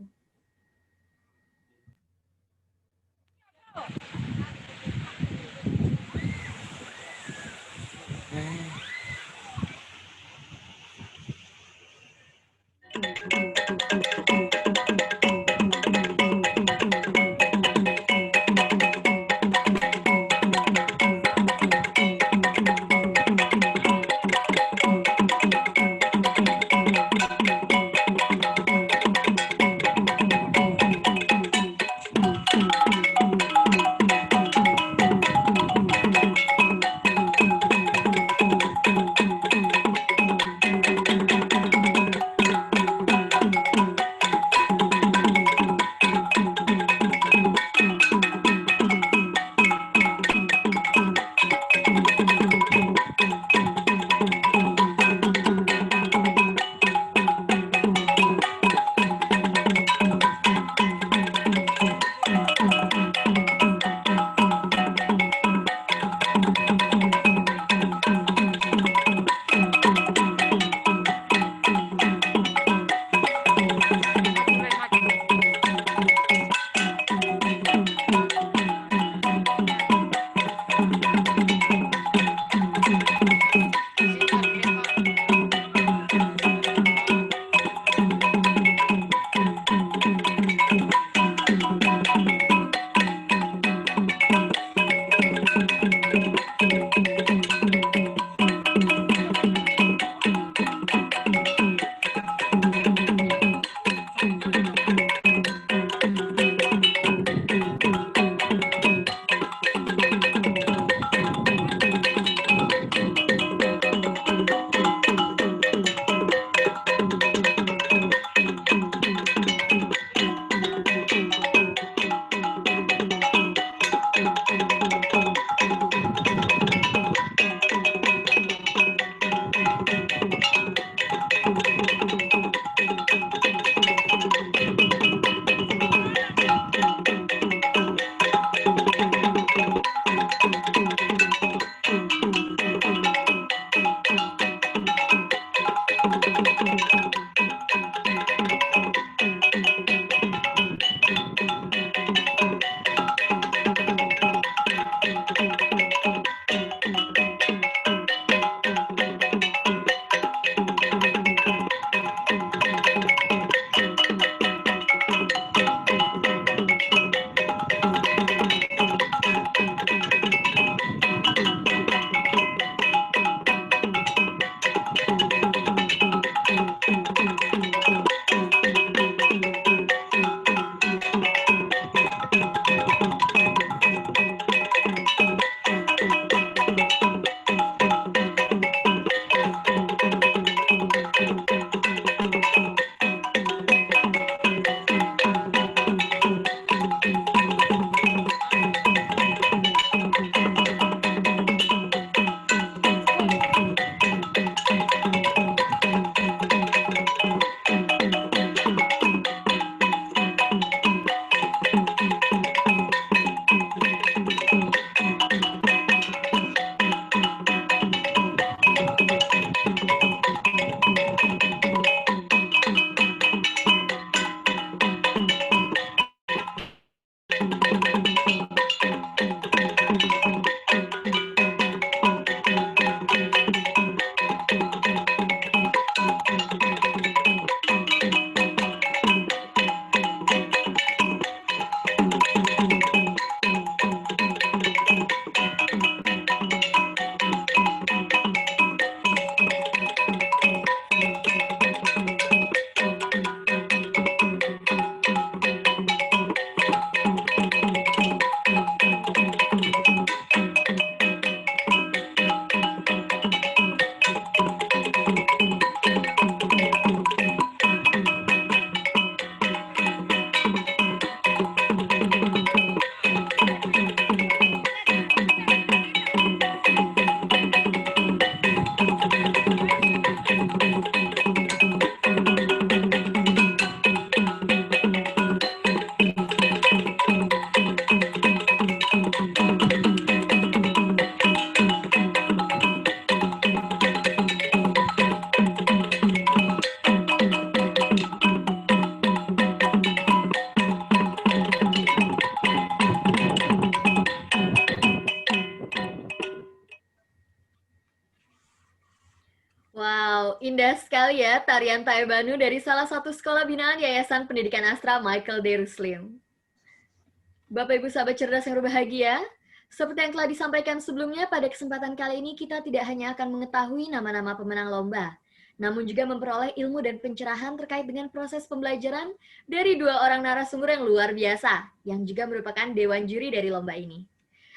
Speaker 6: sekali ya tarian Taebanu dari salah satu sekolah binaan Yayasan Pendidikan Astra Michael Darussalim. Bapak Ibu sahabat cerdas yang berbahagia, seperti yang telah disampaikan sebelumnya, pada kesempatan kali ini kita tidak hanya akan mengetahui nama-nama pemenang lomba, namun juga memperoleh ilmu dan pencerahan terkait dengan proses pembelajaran dari dua orang narasumber yang luar biasa, yang juga merupakan dewan juri dari lomba ini.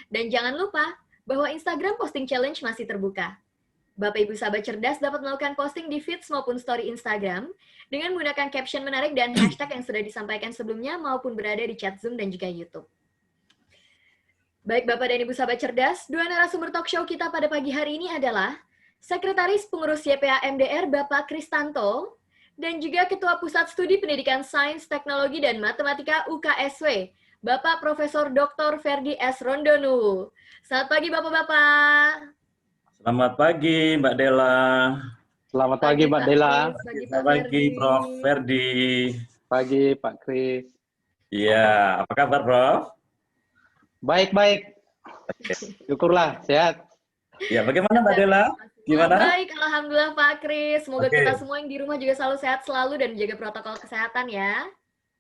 Speaker 6: Dan jangan lupa bahwa Instagram Posting Challenge masih terbuka. Bapak Ibu sahabat cerdas dapat melakukan posting di feeds maupun story Instagram dengan menggunakan caption menarik dan hashtag yang sudah disampaikan sebelumnya maupun berada di chat Zoom dan juga YouTube. Baik Bapak dan Ibu sahabat cerdas, dua narasumber talk show kita pada pagi hari ini adalah Sekretaris Pengurus YPA MDR Bapak Kristanto dan juga Ketua Pusat Studi Pendidikan Sains, Teknologi, dan Matematika UKSW, Bapak Profesor Dr. Ferdi S. Rondonu. Selamat pagi Bapak-Bapak.
Speaker 12: Selamat pagi Mbak Dela.
Speaker 13: Selamat pagi Mbak Dela.
Speaker 12: Selamat pagi Prof. Ferdi.
Speaker 13: Pagi Pak Kris.
Speaker 12: Iya, apa kabar Prof?
Speaker 13: Baik-baik. Syukurlah, sehat.
Speaker 12: Ya, bagaimana Mbak Dela? Gimana?
Speaker 6: Baik, Alhamdulillah Pak Kris. Semoga
Speaker 12: Oke.
Speaker 6: kita semua yang di rumah juga selalu sehat selalu dan menjaga protokol kesehatan ya.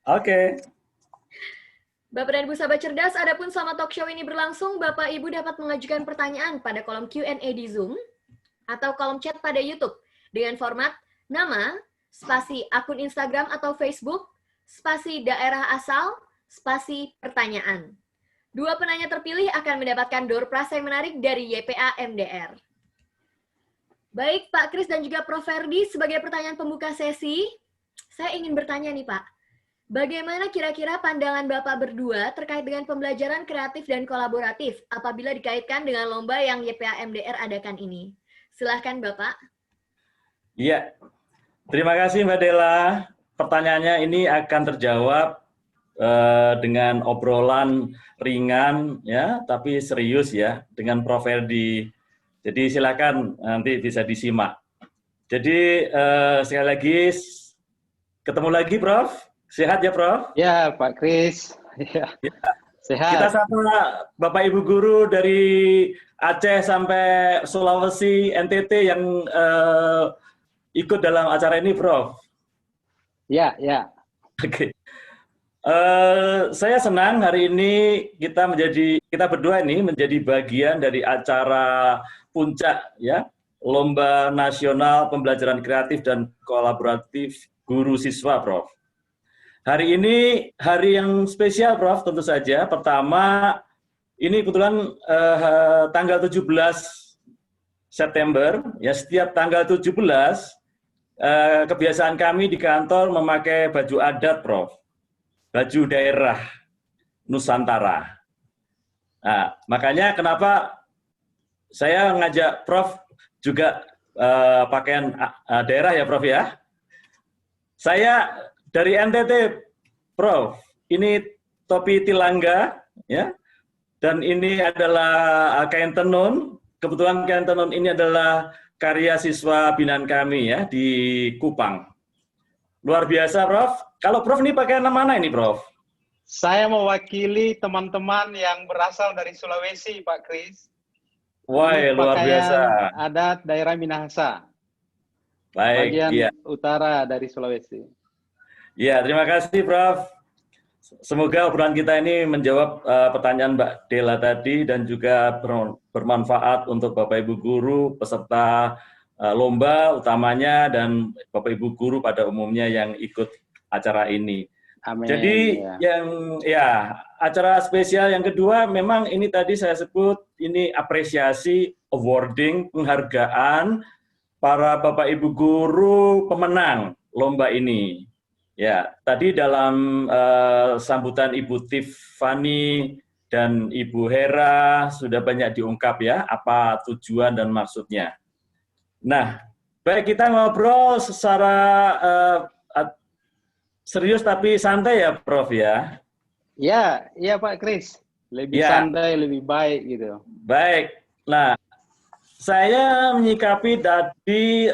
Speaker 12: Oke.
Speaker 6: Bapak dan Ibu sahabat cerdas, adapun selama talk show ini berlangsung, Bapak Ibu dapat mengajukan pertanyaan pada kolom Q&A di Zoom atau kolom chat pada YouTube dengan format nama, spasi akun Instagram atau Facebook, spasi daerah asal, spasi pertanyaan. Dua penanya terpilih akan mendapatkan door prize yang menarik dari YPA MDR. Baik Pak Kris dan juga Prof. Ferdi, sebagai pertanyaan pembuka sesi, saya ingin bertanya nih Pak. Bagaimana kira-kira pandangan Bapak berdua terkait dengan pembelajaran kreatif dan kolaboratif apabila dikaitkan dengan lomba yang YPA MDR adakan ini? Silahkan Bapak.
Speaker 12: Iya. Terima kasih Mbak Dela. Pertanyaannya ini akan terjawab dengan obrolan ringan ya, tapi serius ya dengan Prof. Ferdi. Jadi silakan nanti bisa disimak. Jadi sekali lagi ketemu lagi Prof. Sehat ya, Prof?
Speaker 13: Ya, Pak Kris. Ya. Sehat.
Speaker 12: Kita sama Bapak Ibu guru dari Aceh sampai Sulawesi, NTT yang ikut dalam acara ini, Prof.
Speaker 13: Ya, ya.
Speaker 12: Oke. Saya senang hari ini kita berdua ini menjadi bagian dari acara puncak ya, Lomba Nasional Pembelajaran Kreatif dan Kolaboratif Guru Siswa, Prof. Hari ini hari yang spesial, Prof, tentu saja. Pertama, ini kebetulan tanggal 17 September, ya setiap tanggal 17, kebiasaan kami di kantor memakai baju adat, Prof. Baju daerah Nusantara. Nah, makanya kenapa saya ngajak Prof juga pakaian daerah ya, Prof ya. Saya dari NTT, Prof. Ini topi tilangga, ya. Dan ini adalah kain tenun. Kebetulan kain tenun ini adalah karya siswa binaan kami ya di Kupang. Luar biasa, Prof. Kalau Prof ini pakaian mana ini, Prof?
Speaker 13: Saya mewakili teman-teman yang berasal dari Sulawesi, Pak Kris.
Speaker 12: Wah, luar biasa.
Speaker 13: Adat daerah Minahasa.
Speaker 12: Baik,
Speaker 13: bagian
Speaker 12: iya.
Speaker 13: utara dari Sulawesi.
Speaker 12: Ya, terima kasih, Prof. Semoga obrolan kita ini menjawab pertanyaan Mbak Dela tadi dan juga bermanfaat untuk Bapak Ibu guru, peserta lomba utamanya, dan Bapak Ibu guru pada umumnya yang ikut acara ini.
Speaker 13: Amin.
Speaker 12: Jadi acara spesial yang kedua memang ini tadi saya sebut, ini apresiasi, awarding, penghargaan para Bapak Ibu guru pemenang lomba ini. Ya, tadi dalam sambutan Ibu Tiffany dan Ibu Hera sudah banyak diungkap ya, apa tujuan dan maksudnya. Nah, baik kita ngobrol secara serius tapi santai ya, Prof ya.
Speaker 13: Ya, iya Pak Kris. Lebih santai, lebih baik gitu.
Speaker 12: Baik. Nah, saya menyikapi tadi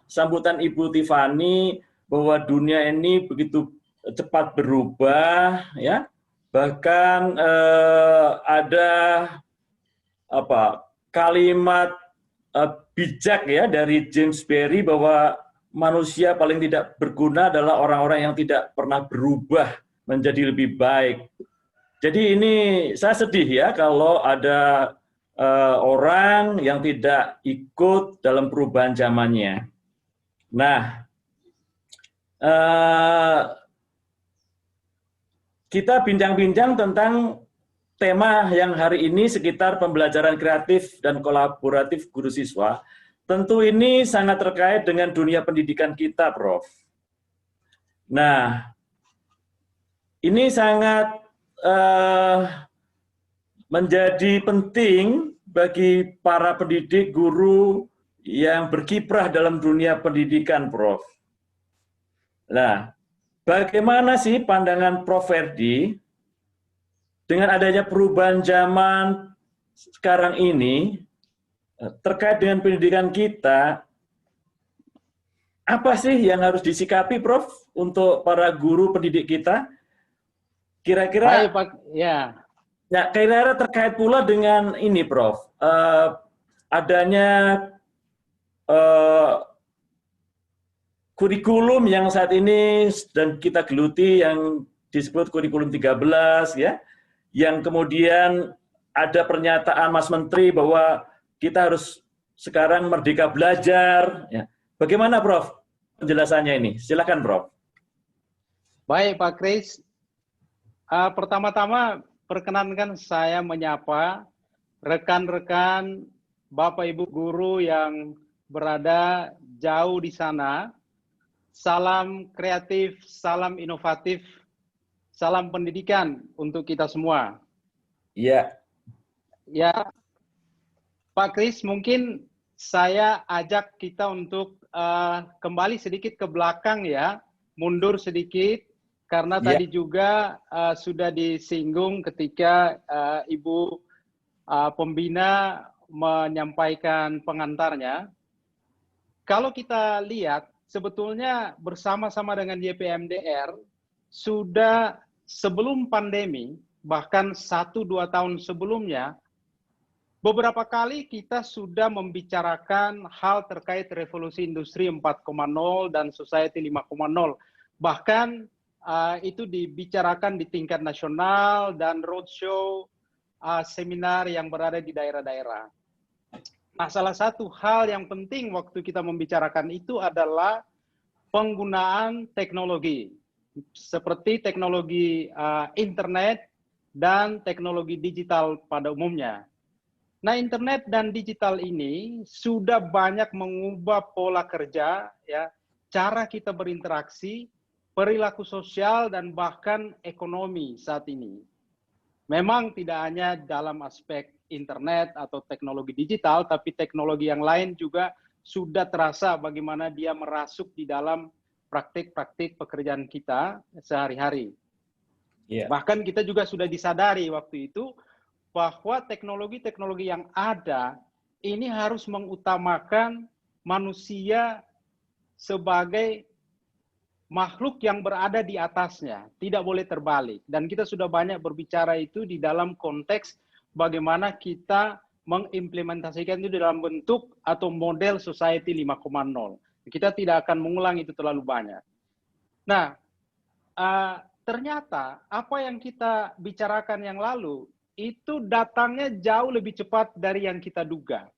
Speaker 12: sambutan Ibu Tiffany bahwa dunia ini begitu cepat berubah, ya. Bahkan ada kalimat bijak ya dari James Berry bahwa manusia paling tidak berguna adalah orang-orang yang tidak pernah berubah menjadi lebih baik. Jadi ini saya sedih ya kalau ada orang yang tidak ikut dalam perubahan zamannya. Nah, kita bincang-bincang tentang tema yang hari ini sekitar pembelajaran kreatif dan kolaboratif guru siswa. Tentu ini sangat terkait dengan dunia pendidikan kita, Prof. Nah, ini sangat menjadi penting bagi para pendidik, guru yang berkiprah dalam dunia pendidikan, Prof. Nah, bagaimana sih pandangan Prof. Ferdi dengan adanya perubahan zaman sekarang ini terkait dengan pendidikan kita, apa sih yang harus disikapi, Prof, untuk para guru pendidik kita? Kira-kira, ya, kira-kira terkait pula dengan ini, Prof, adanya kurikulum yang saat ini sedang kita geluti yang disebut kurikulum 13, ya, yang kemudian ada pernyataan Mas Menteri bahwa kita harus sekarang merdeka belajar. Ya. Bagaimana, Prof, penjelasannya ini? Silakan, Prof.
Speaker 13: Baik, Pak Kris. Pertama-tama, perkenankan saya menyapa rekan-rekan Bapak Ibu guru yang berada jauh di sana. Salam kreatif, salam inovatif, salam pendidikan untuk kita semua.
Speaker 12: Iya.
Speaker 13: Ya, Pak Kris, mungkin saya ajak kita untuk kembali sedikit ke belakang ya, mundur sedikit, karena tadi juga sudah disinggung ketika Ibu pembina menyampaikan pengantarnya. Kalau kita lihat, sebetulnya bersama-sama dengan YPMDR, sudah sebelum pandemi, bahkan 1-2 tahun sebelumnya, beberapa kali kita sudah membicarakan hal terkait revolusi industri 4.0 dan society 5.0. Bahkan itu dibicarakan di tingkat nasional dan roadshow, seminar yang berada di daerah-daerah. Nah, salah satu hal yang penting waktu kita membicarakan itu adalah penggunaan teknologi, seperti teknologi internet dan teknologi digital pada umumnya. Nah, internet dan digital ini sudah banyak mengubah pola kerja, ya, cara kita berinteraksi, perilaku sosial, dan bahkan ekonomi saat ini. Memang tidak hanya dalam aspek internet atau teknologi digital, tapi teknologi yang lain juga sudah terasa bagaimana dia merasuk di dalam praktik-praktik pekerjaan kita sehari-hari. Bahkan kita juga sudah disadari waktu itu bahwa teknologi-teknologi yang ada ini harus mengutamakan manusia sebagai makhluk yang berada di atasnya, tidak boleh terbalik. Dan kita sudah banyak berbicara itu di dalam konteks bagaimana kita mengimplementasikan itu dalam bentuk atau model society 5.0. Kita tidak akan mengulang itu terlalu banyak. Nah, ternyata apa yang kita bicarakan yang lalu, itu datangnya jauh lebih cepat dari yang kita duga.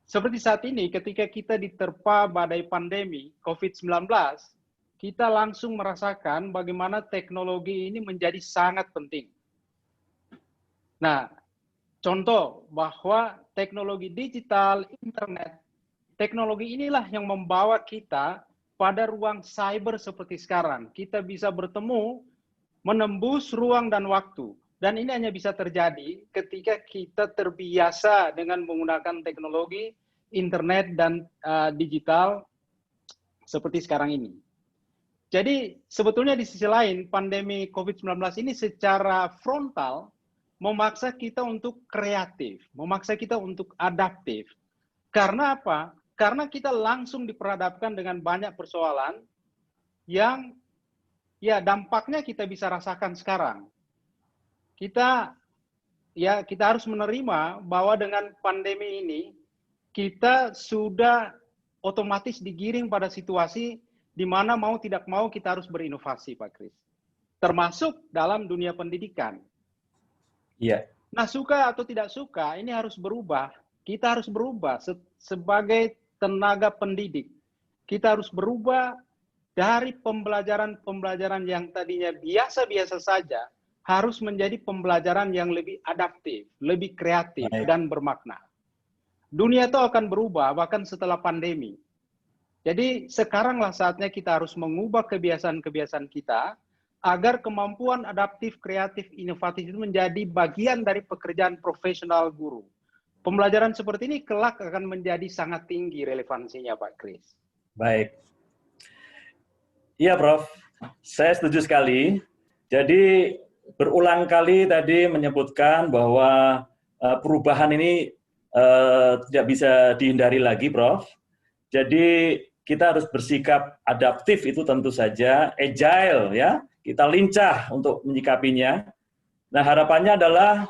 Speaker 13: Seperti saat ini, ketika kita diterpa badai pandemi COVID-19, kita langsung merasakan bagaimana teknologi ini menjadi sangat penting. Nah, contoh bahwa teknologi digital, internet, teknologi inilah yang membawa kita pada ruang cyber seperti sekarang. Kita bisa bertemu, menembus ruang dan waktu. Dan ini hanya bisa terjadi ketika kita terbiasa dengan menggunakan teknologi, internet, dan digital seperti sekarang ini. Jadi sebetulnya di sisi lain, pandemi COVID-19 ini secara frontal memaksa kita untuk kreatif, memaksa kita untuk adaptif. Karena apa? Karena kita langsung diperhadapkan dengan banyak persoalan yang ya dampaknya kita bisa rasakan sekarang. Kita harus menerima bahwa dengan pandemi ini kita sudah otomatis digiring pada situasi di mana mau tidak mau kita harus berinovasi, Pak Kris. Termasuk dalam dunia pendidikan.
Speaker 12: Iya.
Speaker 13: Nah, suka atau tidak suka, ini harus berubah. Kita harus berubah sebagai tenaga pendidik. Kita harus berubah dari pembelajaran-pembelajaran yang tadinya biasa-biasa saja, harus menjadi pembelajaran yang lebih adaptif, lebih kreatif, dan bermakna. Dunia itu akan berubah, bahkan setelah pandemi. Jadi sekaranglah saatnya kita harus mengubah kebiasaan-kebiasaan kita, agar kemampuan adaptif, kreatif, inovatif itu menjadi bagian dari pekerjaan profesional guru. Pembelajaran seperti ini kelak akan menjadi sangat tinggi relevansinya, Pak Kris.
Speaker 12: Baik. Iya, Prof. Saya setuju sekali. Jadi berulang kali tadi menyebutkan bahwa perubahan ini tidak bisa dihindari lagi, Prof. Jadi kita harus bersikap adaptif, itu tentu saja, agile ya, kita lincah untuk menyikapinya. Nah, harapannya adalah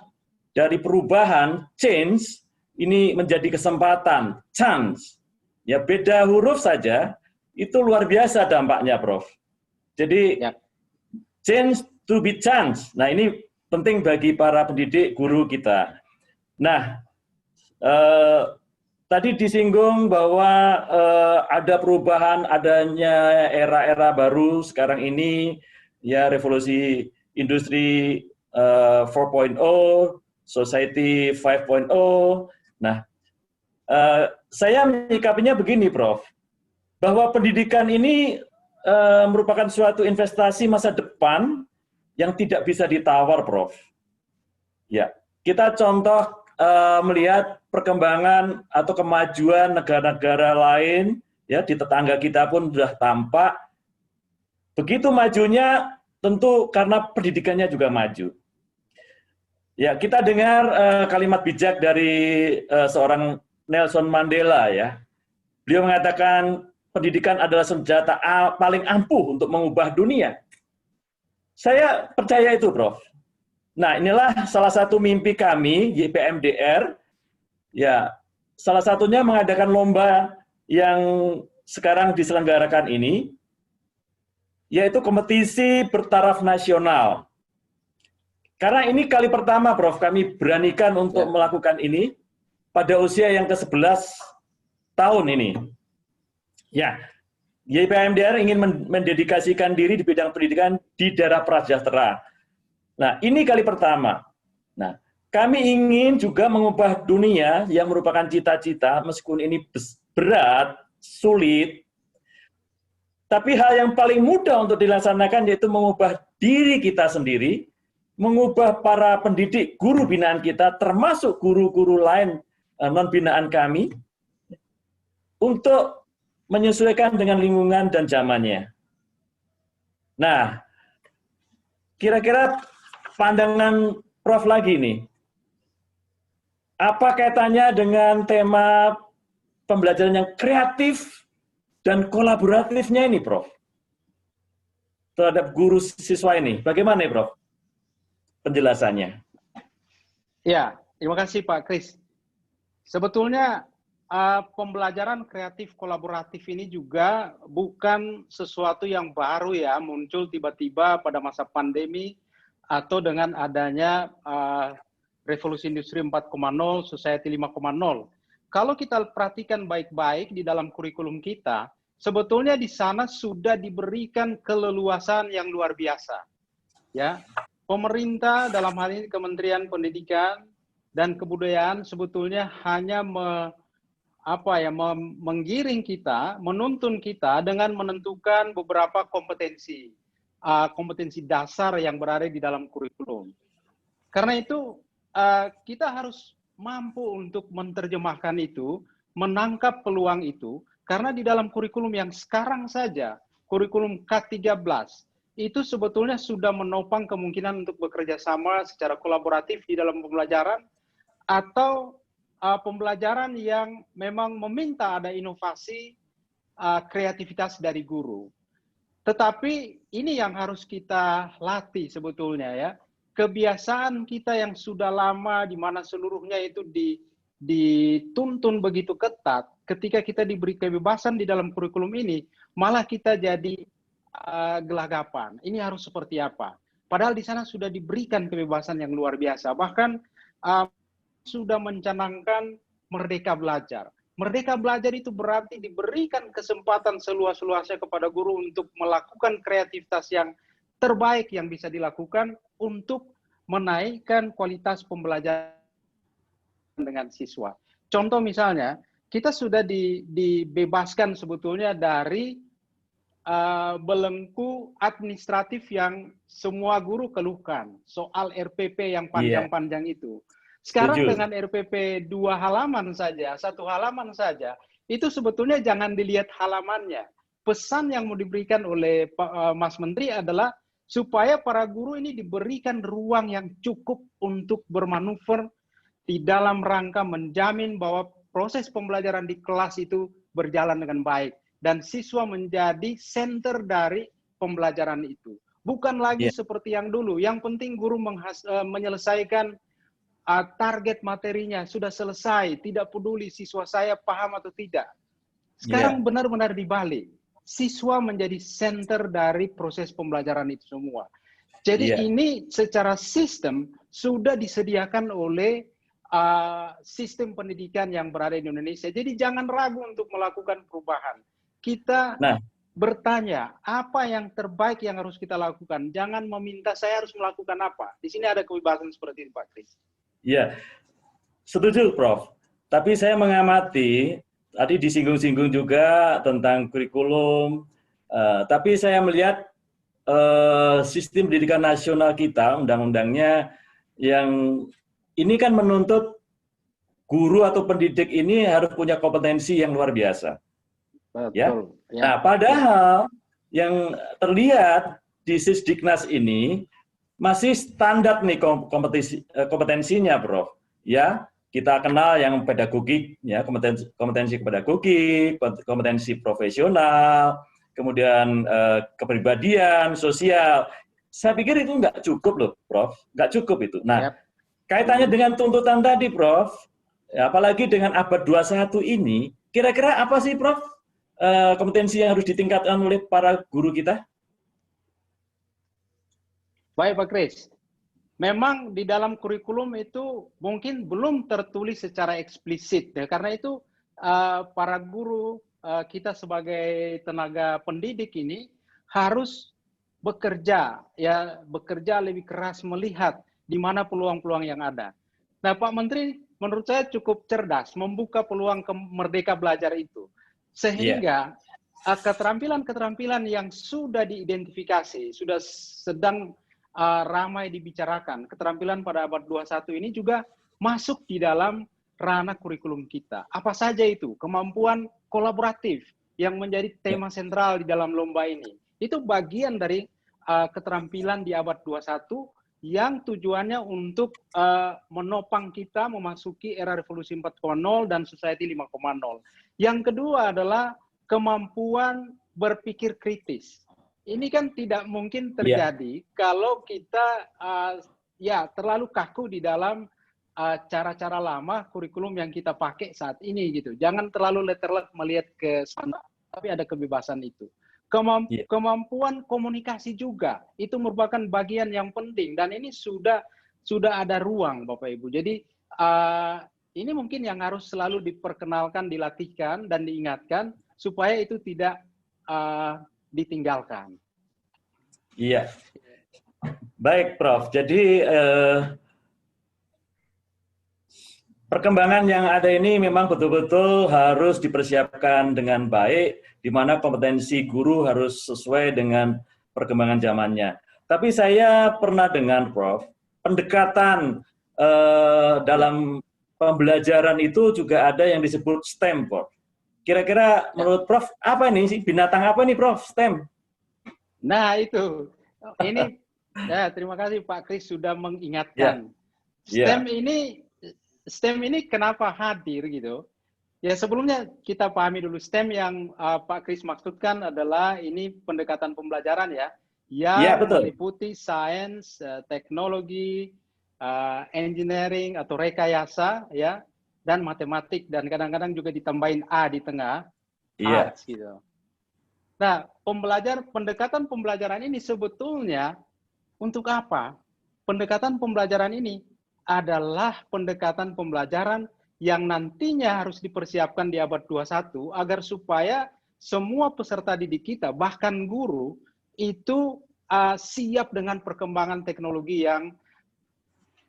Speaker 12: dari perubahan, change, ini menjadi kesempatan, chance. Ya, beda huruf saja, itu luar biasa dampaknya, Prof. Jadi, change to be chance. Nah, ini penting bagi para pendidik, guru kita. Nah, tadi disinggung bahwa ada perubahan, adanya era-era baru sekarang ini, ya revolusi industri 4.0, society 5.0. Nah, saya menyikapinya begini, Prof, bahwa pendidikan ini merupakan suatu investasi masa depan yang tidak bisa ditawar, Prof. Ya, kita contoh melihat perkembangan atau kemajuan negara-negara lain, ya di tetangga kita pun sudah tampak. Begitu majunya, tentu karena pendidikannya juga maju. Ya, kita dengar kalimat bijak dari seorang Nelson Mandela, ya. Beliau mengatakan pendidikan adalah senjata paling ampuh untuk mengubah dunia. Saya percaya itu, Prof. Nah, inilah salah satu mimpi kami, YPMDR, ya, salah satunya mengadakan lomba yang sekarang diselenggarakan ini, yaitu kompetisi bertaraf nasional. Karena ini kali pertama, Prof, kami beranikan untuk melakukan ini pada usia yang ke-11 tahun ini. Ya, YPMDR ingin mendedikasikan diri di bidang pendidikan di daerah prasejahtera. Nah, ini kali pertama. Nah, kami ingin juga mengubah dunia yang merupakan cita-cita, meskipun ini berat, sulit, tapi hal yang paling mudah untuk dilaksanakan yaitu mengubah diri kita sendiri, mengubah para pendidik, guru binaan kita, termasuk guru-guru lain non-binaan kami, untuk menyesuaikan dengan lingkungan dan zamannya. Nah, kira-kira pandangan Prof lagi nih, apa kaitannya dengan tema pembelajaran yang kreatif dan kolaboratifnya ini, Prof? Terhadap guru siswa ini, bagaimana ya, Prof? Penjelasannya.
Speaker 13: Ya, terima kasih Pak Kris. Sebetulnya pembelajaran kreatif kolaboratif ini juga bukan sesuatu yang baru ya, muncul tiba-tiba pada masa pandemi atau dengan adanya revolusi industri 4.0, society 5.0. Kalau kita perhatikan baik-baik di dalam kurikulum kita, sebetulnya di sana sudah diberikan keleluasan yang luar biasa. Ya, pemerintah dalam hal ini Kementerian Pendidikan dan Kebudayaan sebetulnya hanya menggiring kita, menuntun kita dengan menentukan beberapa kompetensi dasar yang berada di dalam kurikulum. Karena itu kita harus mampu untuk menerjemahkan itu, menangkap peluang itu, karena di dalam kurikulum yang sekarang saja, kurikulum K13, itu sebetulnya sudah menopang kemungkinan untuk bekerja sama secara kolaboratif di dalam pembelajaran, atau pembelajaran yang memang meminta ada inovasi, kreativitas dari guru. Tetapi ini yang harus kita latih sebetulnya ya. Kebiasaan kita yang sudah lama di mana seluruhnya itu dituntun begitu ketat, ketika kita diberi kebebasan di dalam kurikulum ini, malah kita jadi gelagapan. Ini harus seperti apa? Padahal di sana sudah diberikan kebebasan yang luar biasa. Bahkan sudah mencanangkan merdeka belajar. Merdeka belajar itu berarti diberikan kesempatan seluas-luasnya kepada guru untuk melakukan kreativitas yang terbaik yang bisa dilakukan untuk menaikkan kualitas pembelajaran dengan siswa. Contoh misalnya, kita sudah dibebaskan sebetulnya dari belenggu administratif yang semua guru keluhkan, soal RPP yang panjang-panjang itu. Sekarang dengan RPP 2 halaman saja, 1 halaman saja, itu sebetulnya jangan dilihat halamannya. Pesan yang mau diberikan oleh Mas Menteri adalah supaya para guru ini diberikan ruang yang cukup untuk bermanuver di dalam rangka menjamin bahwa proses pembelajaran di kelas itu berjalan dengan baik. Dan siswa menjadi center dari pembelajaran itu. Bukan lagi seperti yang dulu. Yang penting guru menyelesaikan target materinya. Sudah selesai. Tidak peduli siswa saya paham atau tidak. Sekarang benar-benar dibalik. Siswa menjadi center dari proses pembelajaran itu semua. Jadi ini secara sistem sudah disediakan oleh sistem pendidikan yang berada di Indonesia. Jadi jangan ragu untuk melakukan perubahan. Kita bertanya, apa yang terbaik yang harus kita lakukan? Jangan meminta saya harus melakukan apa. Di sini ada kebebasan seperti itu, Pak Kris.
Speaker 12: Iya, setuju, Prof. Tapi saya mengamati, tadi disinggung-singgung juga tentang kurikulum, tapi saya melihat sistem pendidikan nasional kita, undang-undangnya, yang ini kan menuntut guru atau pendidik ini harus punya kompetensi yang luar biasa.
Speaker 13: Betul.
Speaker 12: Ya. Nah, padahal yang terlihat di Sisdiknas ini masih standar nih kompetensinya, Prof. Ya, kita kenal yang pedagogik, ya, kompetensi pedagogik, kompetensi profesional, kemudian kepribadian, sosial. Saya pikir itu nggak cukup loh, Prof. Nggak cukup itu. Nah, kaitannya dengan tuntutan tadi, Prof. Ya, apalagi dengan abad 21 ini, kira-kira apa sih, Prof? Kompetensi yang harus ditingkatkan oleh para guru kita?
Speaker 13: Baik, Pak Kris. Memang di dalam kurikulum itu mungkin belum tertulis secara eksplisit, ya, karena itu para guru kita sebagai tenaga pendidik ini harus bekerja lebih keras melihat di mana peluang-peluang yang ada. Nah, Pak Menteri menurut saya cukup cerdas membuka peluang merdeka belajar itu. Sehingga keterampilan-keterampilan yang sudah diidentifikasi, sudah sedang ramai dibicarakan, keterampilan pada abad 21 ini juga masuk di dalam ranah kurikulum kita. Apa saja itu? Kemampuan kolaboratif yang menjadi tema sentral di dalam lomba ini. Itu bagian dari keterampilan di abad 21 yang tujuannya untuk menopang kita memasuki era revolusi 4.0 dan society 5.0. Yang kedua adalah kemampuan berpikir kritis. Ini kan tidak mungkin terjadi kalau kita terlalu kaku di dalam cara-cara lama kurikulum yang kita pakai saat ini gitu. Jangan terlalu letterlek melihat ke sana, tapi ada kebebasan itu. Kemampuan komunikasi juga itu merupakan bagian yang penting dan ini sudah ada ruang, Bapak Ibu. Jadi ini mungkin yang harus selalu diperkenalkan, dilatihkan dan diingatkan supaya itu tidak ditinggalkan.
Speaker 12: Iya. Baik, Prof. Jadi perkembangan yang ada ini memang betul-betul harus dipersiapkan dengan baik, di mana kompetensi guru harus sesuai dengan perkembangan zamannya. Tapi saya pernah dengar, Prof, pendekatan dalam pembelajaran itu juga ada yang disebut STEM, Prof. Kira-kira menurut Prof, apa nih sih? Binatang apa nih, Prof, STEM?
Speaker 13: Nah, itu. Ini, terima kasih Pak Kris sudah mengingatkan. STEM ini kenapa hadir gitu? Ya sebelumnya kita pahami dulu STEM yang Pak Kris maksudkan adalah ini pendekatan pembelajaran ya, yang meliputi sains, teknologi, engineering atau rekayasa ya, dan matematik, dan kadang-kadang juga ditambahin A di tengah,
Speaker 12: Iya.
Speaker 13: arts gitu. Nah, pendekatan pembelajaran ini sebetulnya untuk apa? Pendekatan pembelajaran ini adalah pendekatan pembelajaran yang nantinya harus dipersiapkan di abad 21 agar supaya semua peserta didik kita, bahkan guru, itu siap dengan perkembangan teknologi yang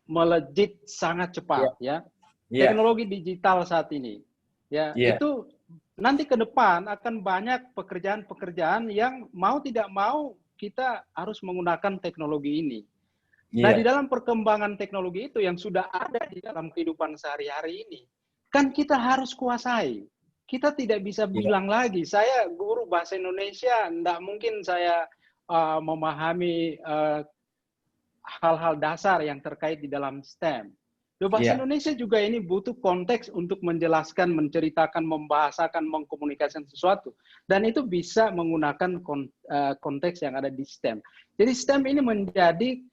Speaker 13: melejit sangat cepat, ya. Teknologi digital saat ini, ya, itu nanti ke depan akan banyak pekerjaan-pekerjaan yang mau tidak mau kita harus menggunakan teknologi ini. Nah, di dalam perkembangan teknologi itu yang sudah ada di dalam kehidupan sehari-hari ini, kan kita harus kuasai. Kita tidak bisa bilang lagi, saya guru bahasa Indonesia, tidak mungkin saya memahami hal-hal dasar yang terkait di dalam STEM. Bahasa Indonesia juga ini butuh konteks untuk menjelaskan, menceritakan, membahasakan, mengkomunikasikan sesuatu. Dan itu bisa menggunakan konteks yang ada di STEM. Jadi STEM ini menjadi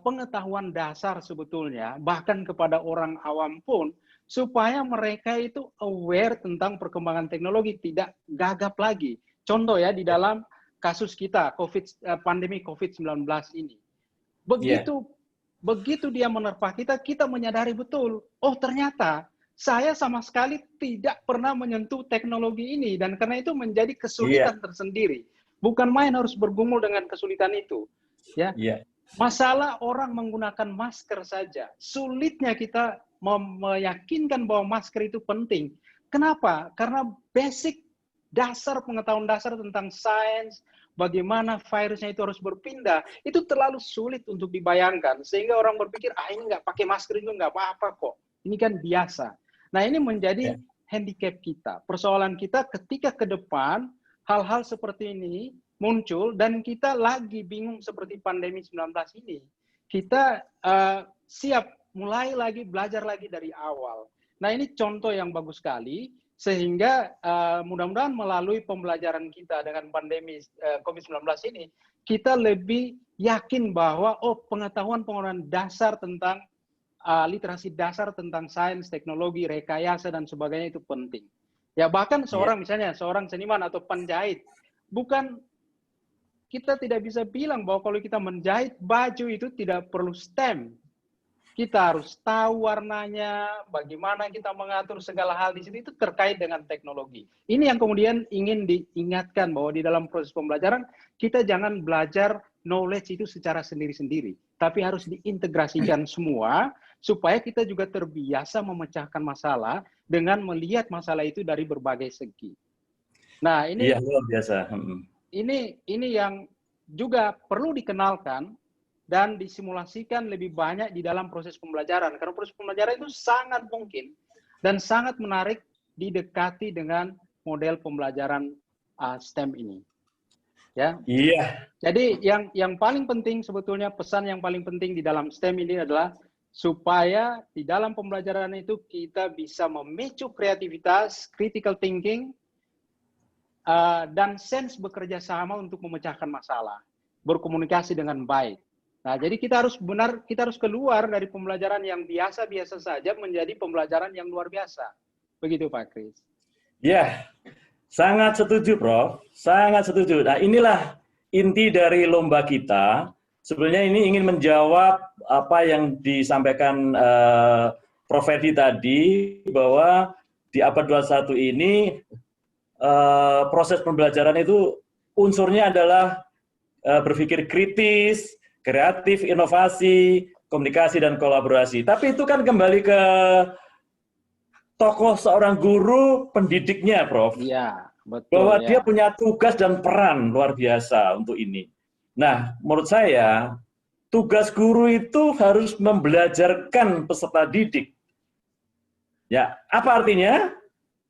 Speaker 13: pengetahuan dasar sebetulnya, bahkan kepada orang awam pun, supaya mereka itu aware tentang perkembangan teknologi, tidak gagap lagi. Contoh ya, di dalam kasus kita, pandemi COVID-19 ini. Begitu dia menerpa kita, kita menyadari betul, oh ternyata saya sama sekali tidak pernah menyentuh teknologi ini, dan karena itu menjadi kesulitan tersendiri. Bukan main harus bergumul dengan kesulitan itu. Ya. Masalah orang menggunakan masker saja, sulitnya kita meyakinkan bahwa masker itu penting. Kenapa? Karena basic dasar, pengetahuan dasar tentang sains, bagaimana virusnya itu harus berpindah, itu terlalu sulit untuk dibayangkan. Sehingga orang berpikir, ini nggak pakai masker itu nggak apa-apa kok. Ini kan biasa. Nah, ini menjadi handicap kita. Persoalan kita ketika ke depan, hal-hal seperti ini muncul, dan kita lagi bingung seperti pandemi 19 ini. Kita siap mulai lagi, belajar lagi dari awal. Nah, ini contoh yang bagus sekali, sehingga mudah-mudahan melalui pembelajaran kita dengan pandemi COVID-19 ini, kita lebih yakin bahwa pengetahuan dasar tentang literasi dasar tentang sains, teknologi, rekayasa, dan sebagainya itu penting. Ya, bahkan misalnya seorang seniman atau penjahit, kita tidak bisa bilang bahwa kalau kita menjahit baju itu tidak perlu STEM. Kita harus tahu warnanya, bagaimana kita mengatur segala hal di situ, itu terkait dengan teknologi. Ini yang kemudian ingin diingatkan bahwa di dalam proses pembelajaran, kita jangan belajar knowledge itu secara sendiri-sendiri, tapi harus diintegrasikan semua, supaya kita juga terbiasa memecahkan masalah dengan melihat masalah itu dari berbagai segi. Nah, ini
Speaker 12: luar biasa.
Speaker 13: Ini yang juga perlu dikenalkan dan disimulasikan lebih banyak di dalam proses pembelajaran. Karena proses pembelajaran itu sangat mungkin dan sangat menarik didekati dengan model pembelajaran STEM ini. Ya. Jadi yang paling penting sebetulnya, pesan yang paling penting di dalam STEM ini adalah supaya di dalam pembelajaran itu kita bisa memicu kreativitas, critical thinking, dan sense bekerja sama untuk memecahkan masalah, berkomunikasi dengan baik. Nah, jadi kita harus keluar dari pembelajaran yang biasa-biasa saja menjadi pembelajaran yang luar biasa. Begitu, Pak Kris.
Speaker 12: Ya, sangat setuju, Prof. Sangat setuju. Nah, inilah inti dari lomba kita. Sebenarnya ini ingin menjawab apa yang disampaikan Prof. Ferdi tadi, bahwa di abad 21 ini proses pembelajaran itu unsurnya adalah berpikir kritis, kreatif, inovasi, komunikasi, dan kolaborasi. Tapi itu kan kembali ke tokoh seorang guru pendidiknya, Prof.
Speaker 13: Iya, betul.
Speaker 12: Bahwa dia punya tugas dan peran luar biasa untuk ini. Nah, menurut saya, tugas guru itu harus membelajarkan peserta didik. Ya, apa artinya?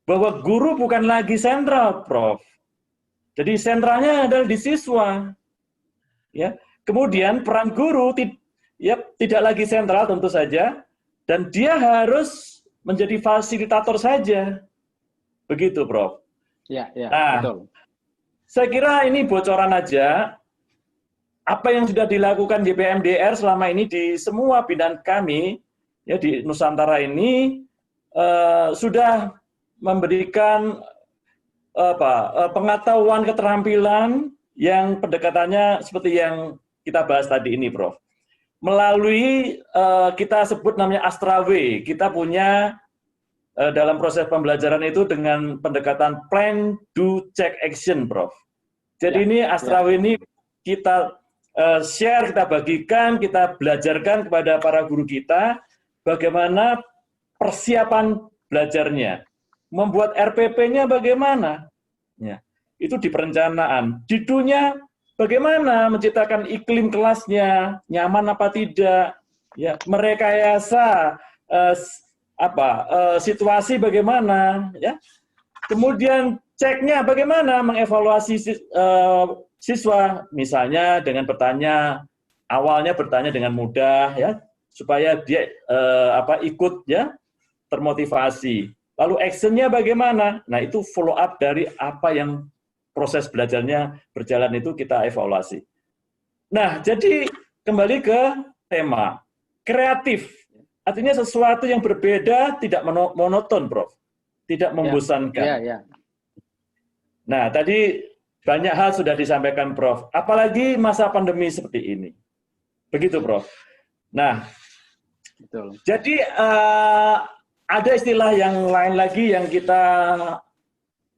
Speaker 12: Bahwa guru bukan lagi sentral, Prof. Jadi sentralnya adalah di siswa. Ya. Kemudian peran guru tidak lagi sentral tentu saja, dan dia harus menjadi fasilitator saja. Begitu, Prof.
Speaker 13: Ya,
Speaker 12: betul. Saya kira ini bocoran aja apa yang sudah dilakukan YPA MDR selama ini di semua bidang kami ya di Nusantara ini. sudah memberikan pengetahuan keterampilan yang pendekatannya seperti yang kita bahas tadi ini, Prof. Melalui kita sebut namanya Astra Way, kita punya dalam proses pembelajaran itu dengan pendekatan plan, do, check, action, Prof. Jadi ini Astra Way ini kita share, kita bagikan, kita belajarkan kepada para guru kita bagaimana persiapan belajarnya, membuat RPP-nya bagaimana, ya, itu di perencanaan. Di do-nya bagaimana menciptakan iklim kelasnya, nyaman apa tidak, ya, merekayasa situasi bagaimana, ya. Kemudian ceknya bagaimana mengevaluasi siswa, misalnya dengan awalnya bertanya dengan mudah, ya, supaya dia ikut, ya, termotivasi. Lalu actionnya bagaimana? Nah, itu follow up dari apa yang proses belajarnya berjalan itu kita evaluasi. Nah, jadi kembali ke tema kreatif. Artinya sesuatu yang berbeda, tidak monoton, Prof. Tidak membosankan. Nah, tadi banyak hal sudah disampaikan, Prof. Apalagi masa pandemi seperti ini. Begitu, Prof. Nah, betul. Jadi ada istilah yang lain lagi yang kita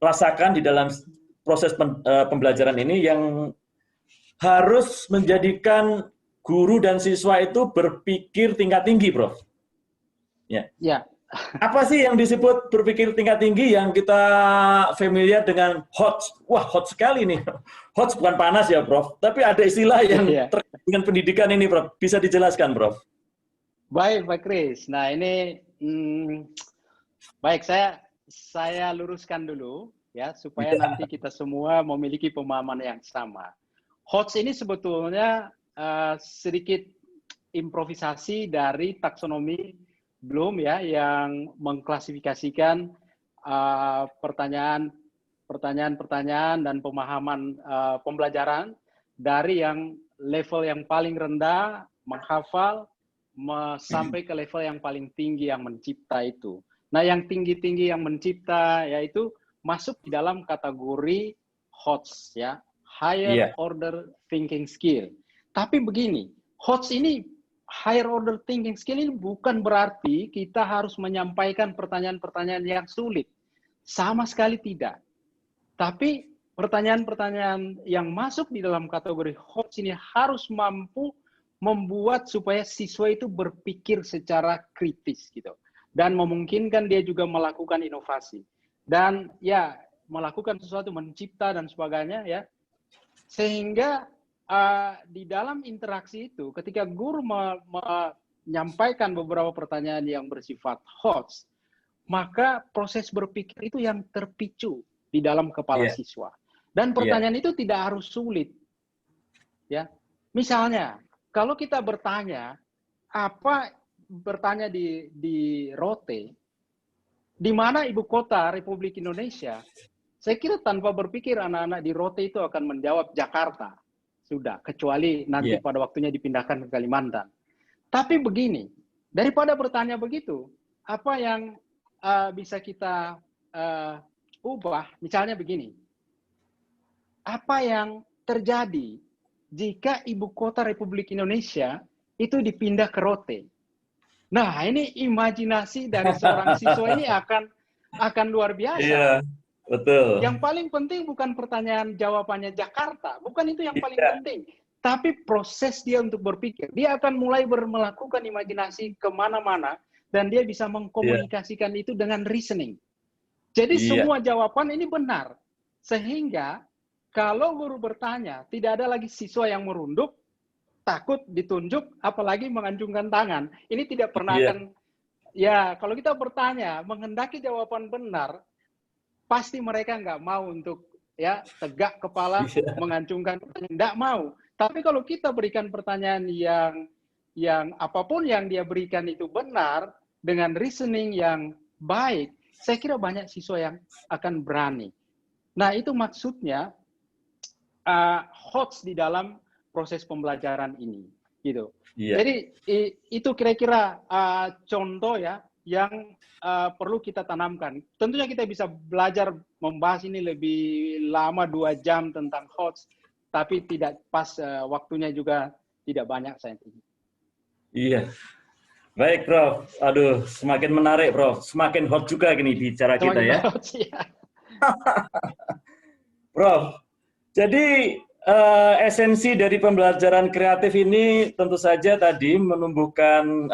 Speaker 12: rasakan di dalam proses pembelajaran ini yang harus menjadikan guru dan siswa itu berpikir tingkat tinggi, Prof. Ya. Apa sih yang disebut berpikir tingkat tinggi yang kita familiar dengan HOTS? Wah, hot sekali nih. HOTS bukan panas ya, Prof. Tapi ada istilah yang terkait dengan pendidikan ini, Prof. Bisa dijelaskan, Prof?
Speaker 13: Baik, Pak Kris. Nah, ini baik, saya luruskan dulu ya supaya nanti kita semua memiliki pemahaman yang sama. HOTS ini sebetulnya sedikit improvisasi dari taksonomi Bloom ya yang mengklasifikasikan pertanyaan dan pemahaman pembelajaran dari yang level yang paling rendah menghafal sampai ke level yang paling tinggi yang mencipta itu. Nah, yang tinggi-tinggi yang mencipta yaitu masuk di dalam kategori HOTS ya, higher order thinking skill. Tapi begini, HOTS ini higher order thinking skill ini bukan berarti kita harus menyampaikan pertanyaan-pertanyaan yang sulit. Sama sekali tidak. Tapi pertanyaan-pertanyaan yang masuk di dalam kategori HOTS ini harus mampu membuat supaya siswa itu berpikir secara kritis gitu. Dan memungkinkan dia juga melakukan inovasi. Dan ya, melakukan sesuatu, mencipta dan sebagainya ya. Sehingga di dalam interaksi itu, ketika guru menyampaikan beberapa pertanyaan yang bersifat HOTS, maka proses berpikir itu yang terpicu di dalam kepala siswa. Dan pertanyaan itu tidak harus sulit. Ya, misalnya, kalau kita bertanya di Rote, di mana ibu kota Republik Indonesia, saya kira tanpa berpikir anak-anak di Rote itu akan menjawab Jakarta. Sudah, kecuali nanti pada waktunya dipindahkan ke Kalimantan. Tapi begini, daripada bertanya begitu, apa yang bisa kita ubah? Misalnya begini, apa yang terjadi jika ibu kota Republik Indonesia itu dipindah ke Rote? Nah, ini imajinasi dari seorang siswa ini akan luar biasa.
Speaker 12: Iya, betul.
Speaker 13: Yang paling penting bukan pertanyaan jawabannya Jakarta, bukan itu yang paling penting. Tapi proses dia untuk berpikir. Dia akan mulai melakukan imajinasi kemana-mana, dan dia bisa mengkomunikasikan itu dengan reasoning. Jadi semua jawaban ini benar. Sehingga kalau guru bertanya, tidak ada lagi siswa yang merunduk, takut ditunjuk, apalagi mengacungkan tangan. Ini tidak pernah akan, ya kalau kita bertanya, menghendaki jawaban benar, pasti mereka nggak mau untuk ya tegak kepala, mengacungkan tangan, nggak mau. Tapi kalau kita berikan pertanyaan yang apapun yang dia berikan itu benar, dengan reasoning yang baik, saya kira banyak siswa yang akan berani. Nah, itu maksudnya HOTS di dalam proses pembelajaran ini, gitu. Jadi itu kira-kira contoh ya yang perlu kita tanamkan. Tentunya kita bisa belajar membahas ini lebih lama 2 jam tentang HOTS, tapi tidak pas waktunya juga tidak banyak saintis.
Speaker 12: Iya. Baik, Prof. Aduh, semakin menarik, Prof. Semakin hot juga gini bicara kita ya. Prof, jadi esensi dari pembelajaran kreatif ini tentu saja tadi menumbuhkan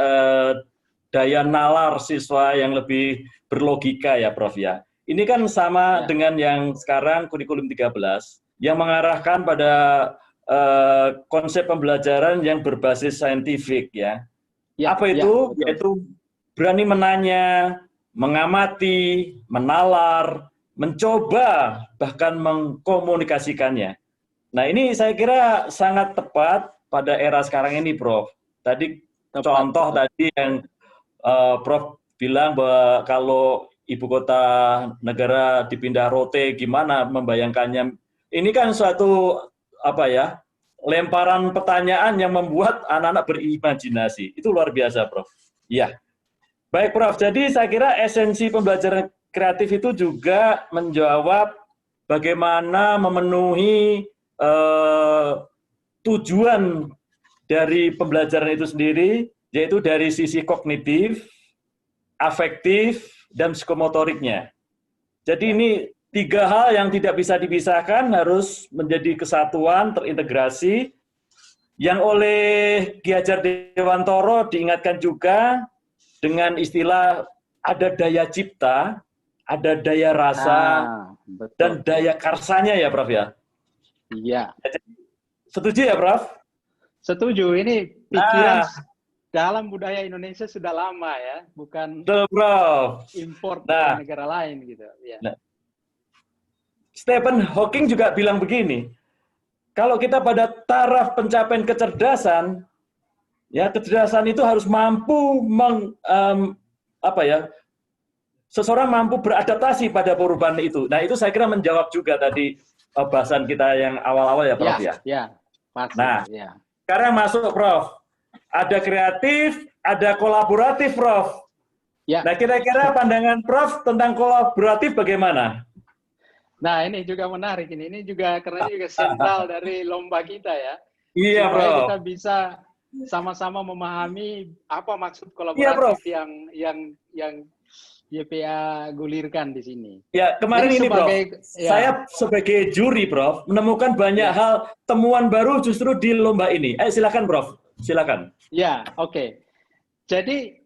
Speaker 12: daya nalar siswa yang lebih berlogika ya, Prof ya. Ini kan sama dengan yang sekarang kurikulum 13 yang mengarahkan pada konsep pembelajaran yang berbasis saintifik ya. Apa itu? Yaitu berani menanya, mengamati, menalar, mencoba, bahkan mengkomunikasikannya. Nah, ini saya kira sangat tepat pada era sekarang ini, Prof. Tadi contoh tadi yang Prof bilang bahwa kalau ibu kota negara dipindah rote, gimana membayangkannya? Ini kan suatu lemparan pertanyaan yang membuat anak-anak berimajinasi. Itu luar biasa, Prof. Ya. Baik, Prof. Jadi saya kira esensi pembelajaran kreatif itu juga menjawab bagaimana memenuhi tujuan dari pembelajaran itu sendiri, yaitu dari sisi kognitif, afektif, dan psikomotoriknya. Jadi ini 3 hal yang tidak bisa dipisahkan, harus menjadi kesatuan, terintegrasi, yang oleh Ki Hajar Dewantoro diingatkan juga dengan istilah ada daya cipta, ada daya rasa, dan daya karsanya ya, Prof ya?
Speaker 13: Iya.
Speaker 12: Setuju ya, Prof?
Speaker 13: Setuju. Ini pikiran dalam budaya Indonesia sudah lama ya, bukan
Speaker 12: Prof.
Speaker 13: import dari negara lain gitu. Ya.
Speaker 12: Stephen Hawking juga bilang begini, kalau kita pada taraf pencapaian kecerdasan, ya kecerdasan itu harus mampu seseorang mampu beradaptasi pada perubahan itu. Nah, itu saya kira menjawab juga tadi bahasan kita yang awal-awal ya, Prof ya.
Speaker 13: Ya, pasti.
Speaker 12: Nah, sekarang masuk, Prof. Ada kreatif, ada kolaboratif, Prof.
Speaker 13: Ya.
Speaker 12: Nah, kira-kira pandangan Prof tentang kolaboratif bagaimana?
Speaker 13: Nah, ini juga menarik ini. Ini juga karena juga sentral dari lomba kita ya.
Speaker 12: Iya,
Speaker 13: supaya
Speaker 12: Prof.
Speaker 13: kita bisa sama-sama memahami apa maksud kolaboratif yang YPA gulirkan di sini.
Speaker 12: Ya, kemarin
Speaker 13: jadi
Speaker 12: ini, Prof. Saya sebagai juri, Prof, menemukan banyak hal temuan baru justru di lomba ini. Silakan, Prof. Silakan.
Speaker 13: Ya, oke. Jadi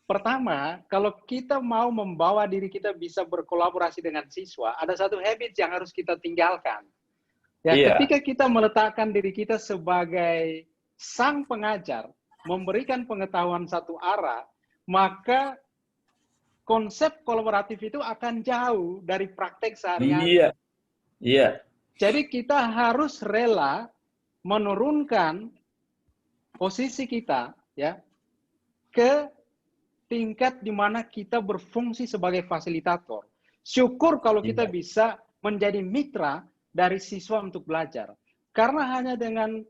Speaker 13: pertama, kalau kita mau membawa diri kita bisa berkolaborasi dengan siswa, ada satu habit yang harus kita tinggalkan. Ya, ketika kita meletakkan diri kita sebagai sang pengajar, memberikan pengetahuan satu arah, maka konsep kolaboratif itu akan jauh dari praktek sehari-hari.
Speaker 12: Iya.
Speaker 13: Jadi kita harus rela menurunkan posisi kita ya ke tingkat di mana kita berfungsi sebagai fasilitator. Syukur kalau kita bisa menjadi mitra dari siswa untuk belajar. Karena hanya dengan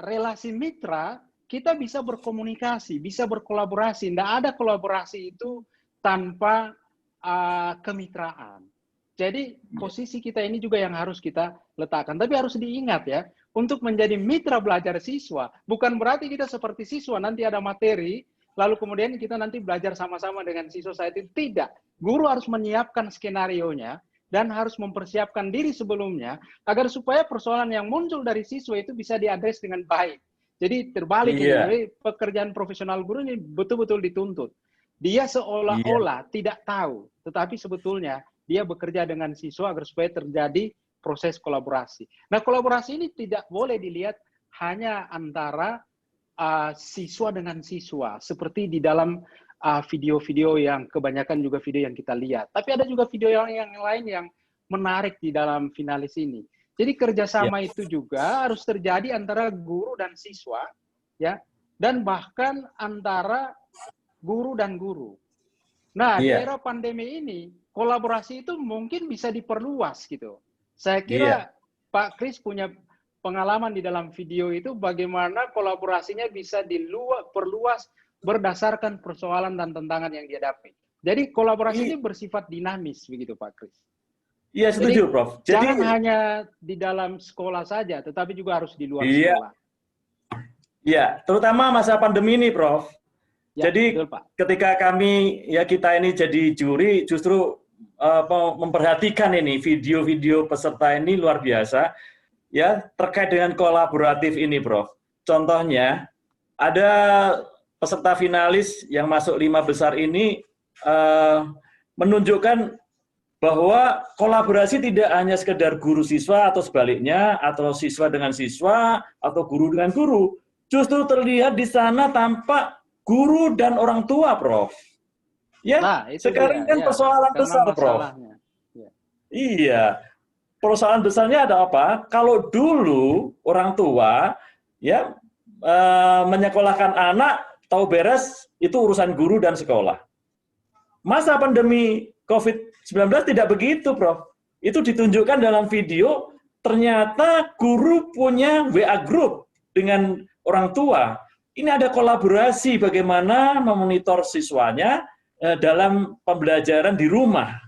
Speaker 13: relasi mitra, kita bisa berkomunikasi, bisa berkolaborasi. Tidak ada kolaborasi itu tanpa kemitraan. Jadi posisi kita ini juga yang harus kita letakkan. Tapi harus diingat ya, untuk menjadi mitra belajar siswa, bukan berarti kita seperti siswa, nanti ada materi, lalu kemudian kita nanti belajar sama-sama dengan siswa saat itu. Tidak. Guru harus menyiapkan skenarionya dan harus mempersiapkan diri sebelumnya agar supaya persoalan yang muncul dari siswa itu bisa diadres dengan baik. Jadi terbalik ini, pekerjaan profesional guru ini betul-betul dituntut. Dia seolah-olah tidak tahu, tetapi sebetulnya dia bekerja dengan siswa agar supaya terjadi proses kolaborasi. Nah, kolaborasi ini tidak boleh dilihat hanya antara siswa dengan siswa, seperti di dalam video-video yang kebanyakan juga video yang kita lihat. Tapi ada juga video yang lain yang menarik di dalam finalis ini. Jadi kerjasama itu juga harus terjadi antara guru dan siswa, ya, dan bahkan antara guru dan guru. Nah, di era pandemi ini, kolaborasi itu mungkin bisa diperluas gitu. Saya kira Pak Kris punya pengalaman di dalam video itu bagaimana kolaborasinya bisa perluas berdasarkan persoalan dan tantangan yang dihadapi. Jadi kolaborasi ini bersifat dinamis begitu Pak Kris.
Speaker 12: Iya, setuju,
Speaker 13: Jadi,
Speaker 12: Prof.
Speaker 13: Jangan hanya di dalam sekolah saja, tetapi juga harus di luar sekolah.
Speaker 12: Iya, terutama masa pandemi ini, Prof.
Speaker 13: Ya,
Speaker 12: jadi
Speaker 13: betul, Pak.
Speaker 12: ketika kita ini jadi juri, justru memperhatikan ini video-video peserta ini luar biasa, ya terkait dengan kolaboratif ini, Prof. Contohnya ada peserta finalis yang masuk 5 besar ini menunjukkan bahwa kolaborasi tidak hanya sekedar guru siswa atau sebaliknya, atau siswa dengan siswa, atau guru dengan guru. Justru terlihat di sana tampak guru dan orang tua, Prof. Ya,
Speaker 13: nah,
Speaker 12: sekarang kan persoalan besar, Prof.
Speaker 13: Ya.
Speaker 12: Iya, persoalan besarnya ada apa? Kalau dulu orang tua ya menyekolahkan anak, tahu beres itu urusan guru dan sekolah. Masa pandemi COVID-19 tidak begitu, Prof. Itu ditunjukkan dalam video, ternyata guru punya WA group dengan orang tua. Ini ada kolaborasi bagaimana memonitor siswanya dalam pembelajaran di rumah.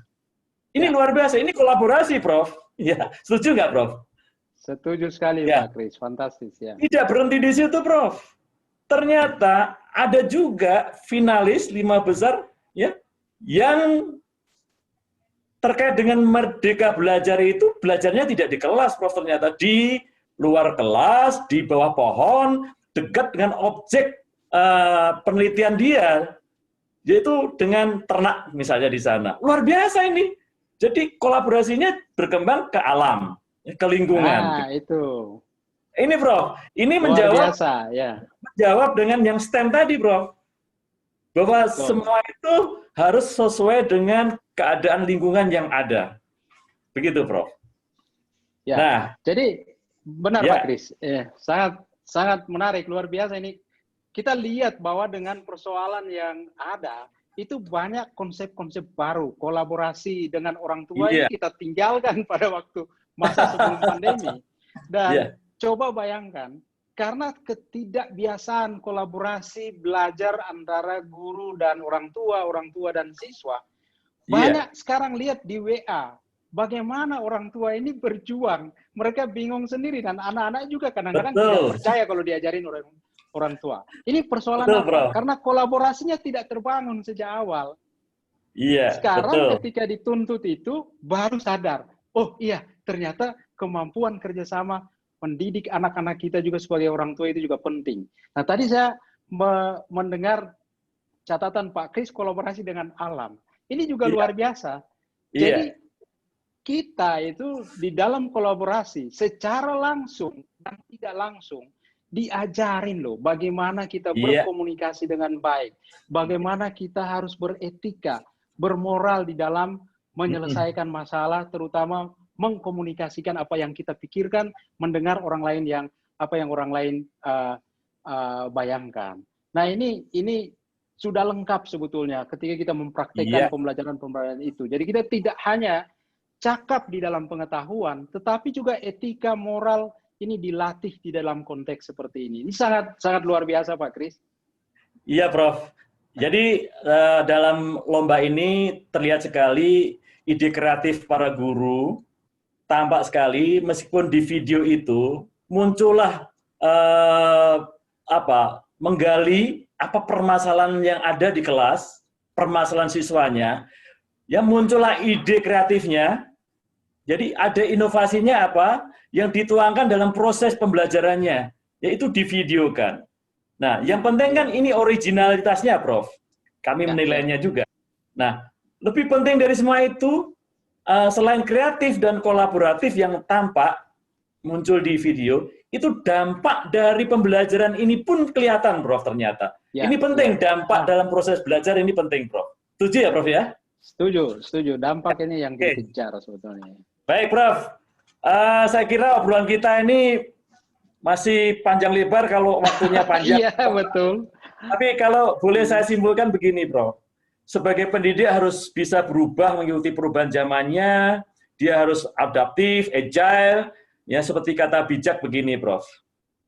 Speaker 12: Ini luar biasa, ini kolaborasi, Prof. Ya, setuju nggak, Prof?
Speaker 13: Setuju sekali,
Speaker 12: ya.
Speaker 13: Pak Kris. Fantastis, ya.
Speaker 12: Tidak berhenti di situ, Prof. Ternyata ada juga finalis 5 besar ya yang terkait dengan Merdeka Belajar itu belajarnya tidak di kelas, Prof. Ternyata di luar kelas, di bawah pohon, dekat dengan objek penelitian dia, yaitu dengan ternak misalnya di sana. Luar biasa ini. Jadi kolaborasinya berkembang ke alam, ke lingkungan.
Speaker 13: Nah, itu.
Speaker 12: Ini, Prof. Ini
Speaker 13: luar biasa, ya.
Speaker 12: Menjawab dengan yang STEM tadi, Prof. Bahwa semua itu harus sesuai dengan keadaan lingkungan yang ada. Begitu, Prof.
Speaker 13: Ya.
Speaker 12: Nah,
Speaker 13: jadi benar, Pak Kris. Sangat menarik, luar biasa ini. Kita lihat bahwa dengan persoalan yang ada, itu banyak konsep-konsep baru, kolaborasi dengan orang tua yang kita tinggalkan pada waktu masa sebelum pandemi. Dan coba bayangkan, karena ketidakbiasaan kolaborasi belajar antara guru dan orang tua dan siswa, banyak sekarang lihat di WA, bagaimana orang tua ini berjuang, mereka bingung sendiri, dan anak-anak juga kadang-kadang tidak percaya kalau diajarin orang tua. Ini persoalan apa?
Speaker 12: Bro.
Speaker 13: Karena kolaborasinya tidak terbangun sejak awal.
Speaker 12: Iya.
Speaker 13: Sekarang ketika dituntut itu baru sadar, oh iya ternyata kemampuan kerjasama mendidik anak-anak kita juga sebagai orang tua itu juga penting. Nah tadi saya mendengar catatan Pak Kris kolaborasi dengan alam. Ini juga luar biasa. Jadi kita itu di dalam kolaborasi secara langsung dan tidak langsung diajarin loh bagaimana kita berkomunikasi dengan baik, bagaimana kita harus beretika, bermoral di dalam menyelesaikan masalah, terutama mengkomunikasikan apa yang kita pikirkan, mendengar orang lain yang apa yang orang lain bayangkan. Nah ini sudah lengkap sebetulnya ketika kita mempraktikkan pembelajaran itu. Jadi kita tidak hanya cakap di dalam pengetahuan, tetapi juga etika moral ini dilatih di dalam konteks seperti ini. Ini sangat luar biasa, Pak Kris.
Speaker 12: Iya, Prof. Jadi dalam lomba ini terlihat sekali ide kreatif para guru, tampak sekali meskipun di video itu muncullah menggali apa permasalahan yang ada di kelas, permasalahan siswanya, ya muncullah ide kreatifnya. Jadi ada inovasinya apa yang dituangkan dalam proses pembelajarannya, yaitu divideokan. Nah, yang penting kan ini originalitasnya, Prof. Kami menilainya juga. Nah, lebih penting dari semua itu, selain kreatif dan kolaboratif yang tampak muncul di video, itu dampak dari pembelajaran ini pun kelihatan, Prof, ternyata. Ini penting, dampak dalam proses belajar ini penting, Prof. Setuju ya, Prof, ya?
Speaker 13: Setuju. Dampak ini yang dikejar sebetulnya.
Speaker 12: Baik, Prof. Saya kira obrolan kita ini masih panjang lebar kalau waktunya panjang.
Speaker 13: Iya, betul.
Speaker 12: Tapi kalau boleh saya simpulkan begini, Prof. Sebagai pendidik harus bisa berubah mengikuti perubahan zamannya, dia harus adaptif, agile, ya seperti kata bijak begini, Prof.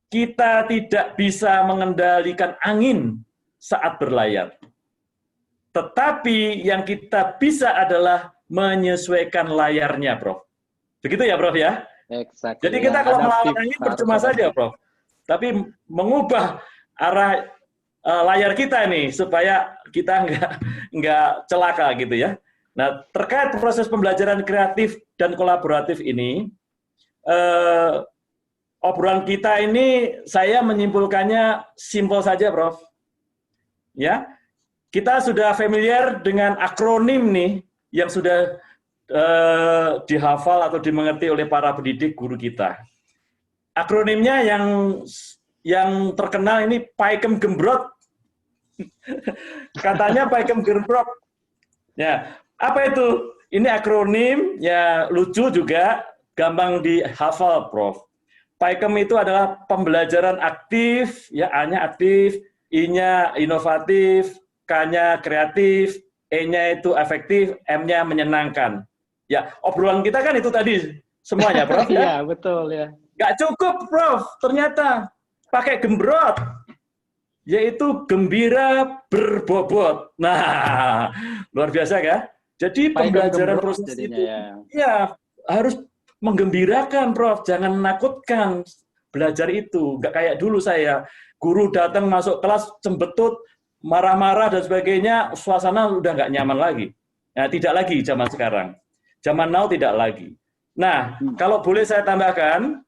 Speaker 12: Kita tidak bisa mengendalikan angin, saat berlayar. Tetapi yang kita bisa adalah menyesuaikan layarnya, Prof. Begitu ya, Prof ya?
Speaker 13: Exactly.
Speaker 12: Jadi kita kalau melawan angin percuma saja, Prof. Tapi mengubah arah layar kita nih supaya kita nggak celaka gitu ya. Nah, terkait proses pembelajaran kreatif dan kolaboratif ini, obrolan kita ini saya menyimpulkannya simpel saja, Prof. Ya, kita sudah familiar dengan akronim nih yang sudah dihafal atau dimengerti oleh para pendidik guru kita. Akronimnya yang terkenal ini Paikem Gembrot. Katanya Paikem Gembrot. Ya, apa itu? Ini akronim ya lucu juga, gampang dihafal, Prof. Paikem itu adalah pembelajaran aktif, ya A-nya aktif, I-nya inovatif, K-nya kreatif, E-nya itu efektif, M-nya menyenangkan. Ya, obrolan kita kan itu tadi semuanya, Prof. Ya?
Speaker 13: Iya, betul ya.
Speaker 12: Nggak cukup, Prof. Ternyata pakai gembrot, yaitu gembira berbobot. Nah, luar biasa kan? Jadi pembelajaran proses itu ya harus menggembirakan, Prof. Jangan menakutkan belajar itu. Nggak kayak dulu saya, guru datang masuk kelas cembetut, marah-marah dan sebagainya, suasana udah nggak nyaman lagi. Nah, tidak lagi zaman sekarang. Zaman now tidak lagi. Nah, kalau boleh saya tambahkan,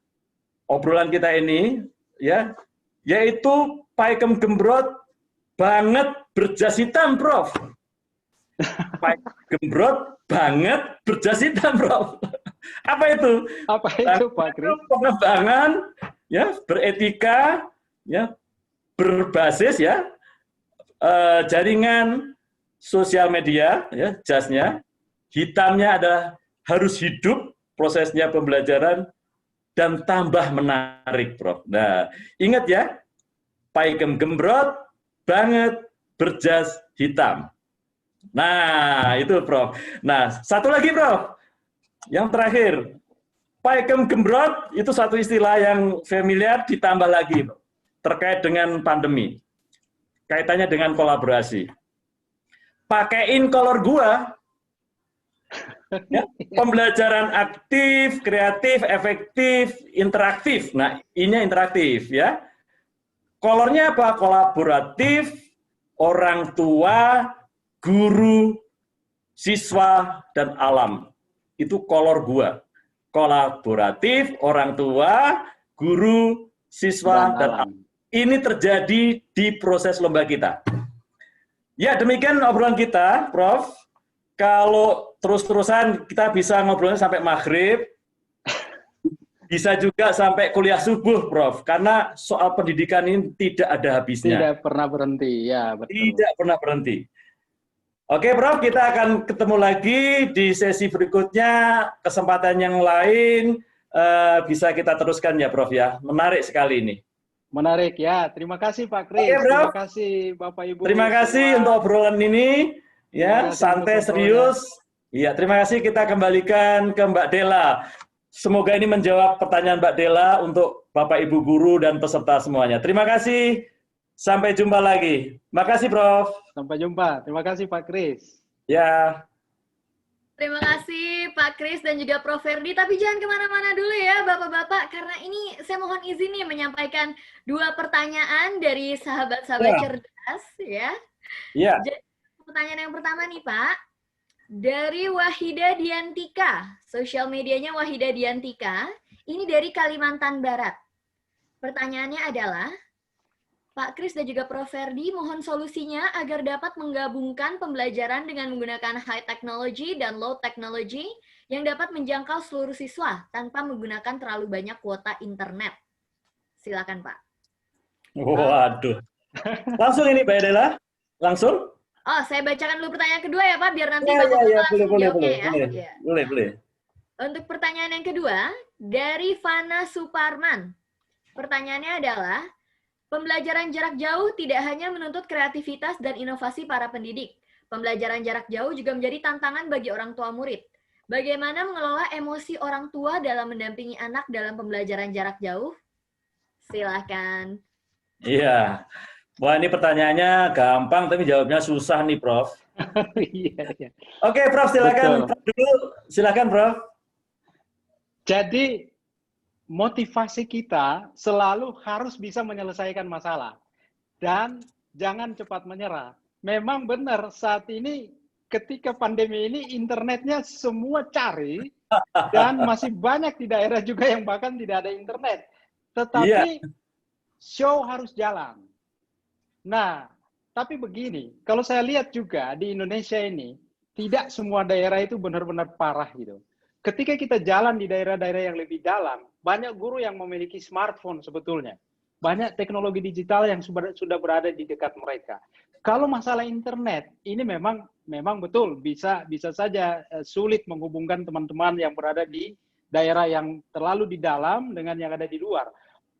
Speaker 12: obrolan kita ini, ya, yaitu Paikem Gembrot banget berjas hitam, Prof. Paikem Gembrot banget berjas hitam, Prof. Apa itu?
Speaker 13: Apa itu, Pak Kris?
Speaker 12: Pengembangan, ya, beretika, ya, berbasis, ya, jaringan sosial media, ya, jasnya. Hitamnya adalah harus hidup prosesnya pembelajaran dan tambah menarik, Prof. Nah, ingat ya, Paikem Gembrot banget berjas hitam. Nah, itu, Prof. Nah, satu lagi, Prof. Yang terakhir, Paikem Gembrot itu satu istilah yang familiar ditambah lagi, Prof, terkait dengan pandemi. Kaitannya dengan kolaborasi. Pakein kolor gua. Ya, pembelajaran aktif, kreatif, efektif, interaktif. Nah, ini interaktif ya. Kolornya apa? Kolaboratif, orang tua, guru, siswa, dan alam. Itu kolor gua. Kolaboratif, orang tua, guru, siswa, dan alam. Ini terjadi di proses lomba kita. Ya, demikian obrolan kita, Prof. Kalau terus-terusan kita bisa ngobrolnya sampai maghrib, bisa juga sampai kuliah subuh, Prof. Karena soal pendidikan ini tidak ada habisnya.
Speaker 13: Tidak pernah berhenti, ya betul.
Speaker 12: Tidak pernah berhenti. Oke, Prof, kita akan ketemu lagi di sesi berikutnya, kesempatan yang lain bisa kita teruskan ya, Prof ya. Menarik sekali ini.
Speaker 13: Menarik ya. Terima kasih Pak Kris.
Speaker 12: Oke, Prof.
Speaker 13: Terima kasih Bapak Ibu.
Speaker 12: Terima kasih untuk obrolan ini. Ya, santai, serius. Iya, terima kasih. Kita kembalikan ke Mbak Della. Semoga ini menjawab pertanyaan Mbak Della untuk Bapak Ibu guru dan peserta semuanya. Terima kasih. Sampai jumpa lagi. Makasih, Prof.
Speaker 13: Sampai jumpa. Terima kasih Pak Kris.
Speaker 12: Ya.
Speaker 6: Terima kasih Pak Kris dan juga Prof. Ferdi. Tapi jangan kemana-mana dulu ya Bapak-Bapak. Karena ini saya mohon izin nih menyampaikan 2 pertanyaan dari sahabat-sahabat cerdas. Ya.
Speaker 12: Iya.
Speaker 6: Pertanyaan yang pertama nih Pak, dari Wahida Diantika, sosial medianya Wahida Diantika, ini dari Kalimantan Barat. Pertanyaannya adalah, Pak Kris dan juga Prof. Ferdi mohon solusinya agar dapat menggabungkan pembelajaran dengan menggunakan high technology dan low technology yang dapat menjangkau seluruh siswa tanpa menggunakan terlalu banyak kuota internet. Silakan Pak.
Speaker 12: Waduh. Langsung ini Mbak Della? Langsung?
Speaker 6: Oh, saya bacakan dulu pertanyaan kedua ya Pak, biar nanti
Speaker 12: Bapak-Bapak
Speaker 6: langsung jawabnya ya.
Speaker 12: Boleh.
Speaker 6: Untuk pertanyaan yang kedua, dari Fana Suparman. Pertanyaannya adalah, pembelajaran jarak jauh tidak hanya menuntut kreativitas dan inovasi para pendidik. Pembelajaran jarak jauh juga menjadi tantangan bagi orang tua murid. Bagaimana mengelola emosi orang tua dalam mendampingi anak dalam pembelajaran jarak jauh? Silakan.
Speaker 12: Iya. Wah, ini pertanyaannya gampang tapi jawabnya susah nih, Prof.
Speaker 13: Iya.
Speaker 12: Oke, Prof, silakan. Prof dulu. Silakan, Prof.
Speaker 13: Jadi motivasi kita selalu harus bisa menyelesaikan masalah dan jangan cepat menyerah. Memang benar saat ini ketika pandemi ini internetnya semua cari dan masih banyak di daerah juga yang bahkan tidak ada internet. Tetapi show harus jalan. Nah, tapi begini, kalau saya lihat juga di Indonesia ini, tidak semua daerah itu benar-benar parah gitu. Ketika kita jalan di daerah-daerah yang lebih dalam, banyak guru yang memiliki smartphone sebetulnya. Banyak teknologi digital yang sudah berada di dekat mereka. Kalau masalah internet, ini memang betul bisa saja sulit menghubungkan teman-teman yang berada di daerah yang terlalu di dalam dengan yang ada di luar.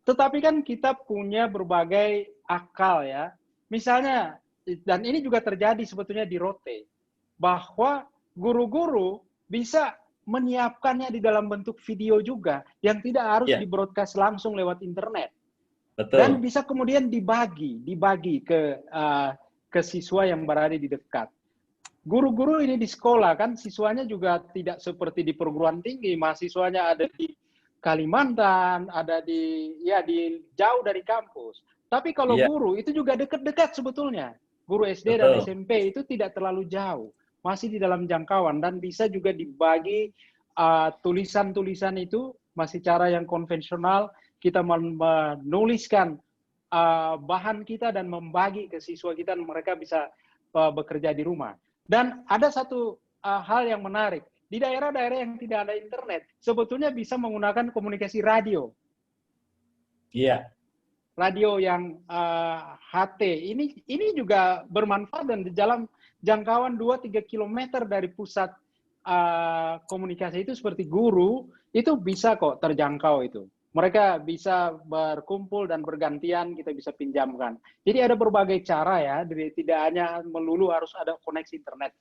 Speaker 13: Tetapi kan kita punya berbagai akal ya. Misalnya, dan ini juga terjadi sebetulnya di Rote, bahwa guru-guru bisa menyiapkannya di dalam bentuk video juga, yang tidak harus di-broadcast langsung lewat internet.
Speaker 12: Betul.
Speaker 13: Dan bisa kemudian dibagi ke siswa yang berada di dekat. Guru-guru ini di sekolah kan siswanya juga tidak seperti di perguruan tinggi, mahasiswanya ada di Kalimantan, ada di jauh dari kampus. Tapi kalau guru itu juga dekat-dekat sebetulnya. Guru SD dan SMP itu tidak terlalu jauh, masih di dalam jangkauan dan bisa juga dibagi tulisan-tulisan itu masih cara yang konvensional, kita menuliskan bahan kita dan membagi ke siswa kita dan mereka bisa bekerja di rumah. Dan ada satu hal yang menarik, di daerah-daerah yang tidak ada internet, sebetulnya bisa menggunakan komunikasi radio.
Speaker 12: Iya.
Speaker 13: Radio yang HT, ini juga bermanfaat dan di dalam jangkauan 2-3 km dari pusat komunikasi itu seperti guru, itu bisa kok terjangkau itu. Mereka bisa berkumpul dan bergantian, kita bisa pinjamkan. Jadi ada berbagai cara ya, tidak hanya melulu harus ada koneksi internet.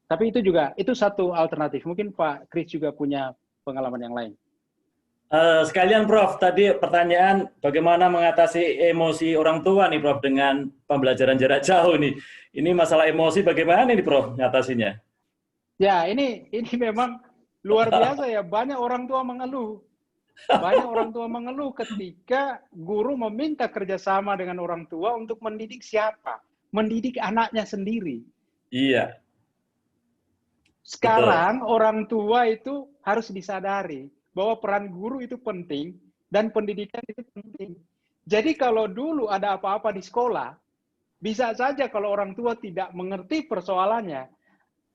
Speaker 13: Tapi itu satu alternatif. Mungkin Pak Kris juga punya pengalaman yang lain.
Speaker 12: Sekalian Prof, tadi pertanyaan bagaimana mengatasi emosi orang tua nih Prof dengan pembelajaran jarak jauh nih. Ini masalah emosi bagaimana nih Prof ngatasinya?
Speaker 13: Ya, ini memang luar biasa ya. Banyak orang tua mengeluh. Banyak orang tua mengeluh ketika guru meminta kerjasama dengan orang tua untuk mendidik siapa? Mendidik anaknya sendiri.
Speaker 12: Iya.
Speaker 13: Sekarang orang tua itu harus disadari bahwa peran guru itu penting dan pendidikan itu penting. Jadi kalau dulu ada apa-apa di sekolah, bisa saja kalau orang tua tidak mengerti persoalannya,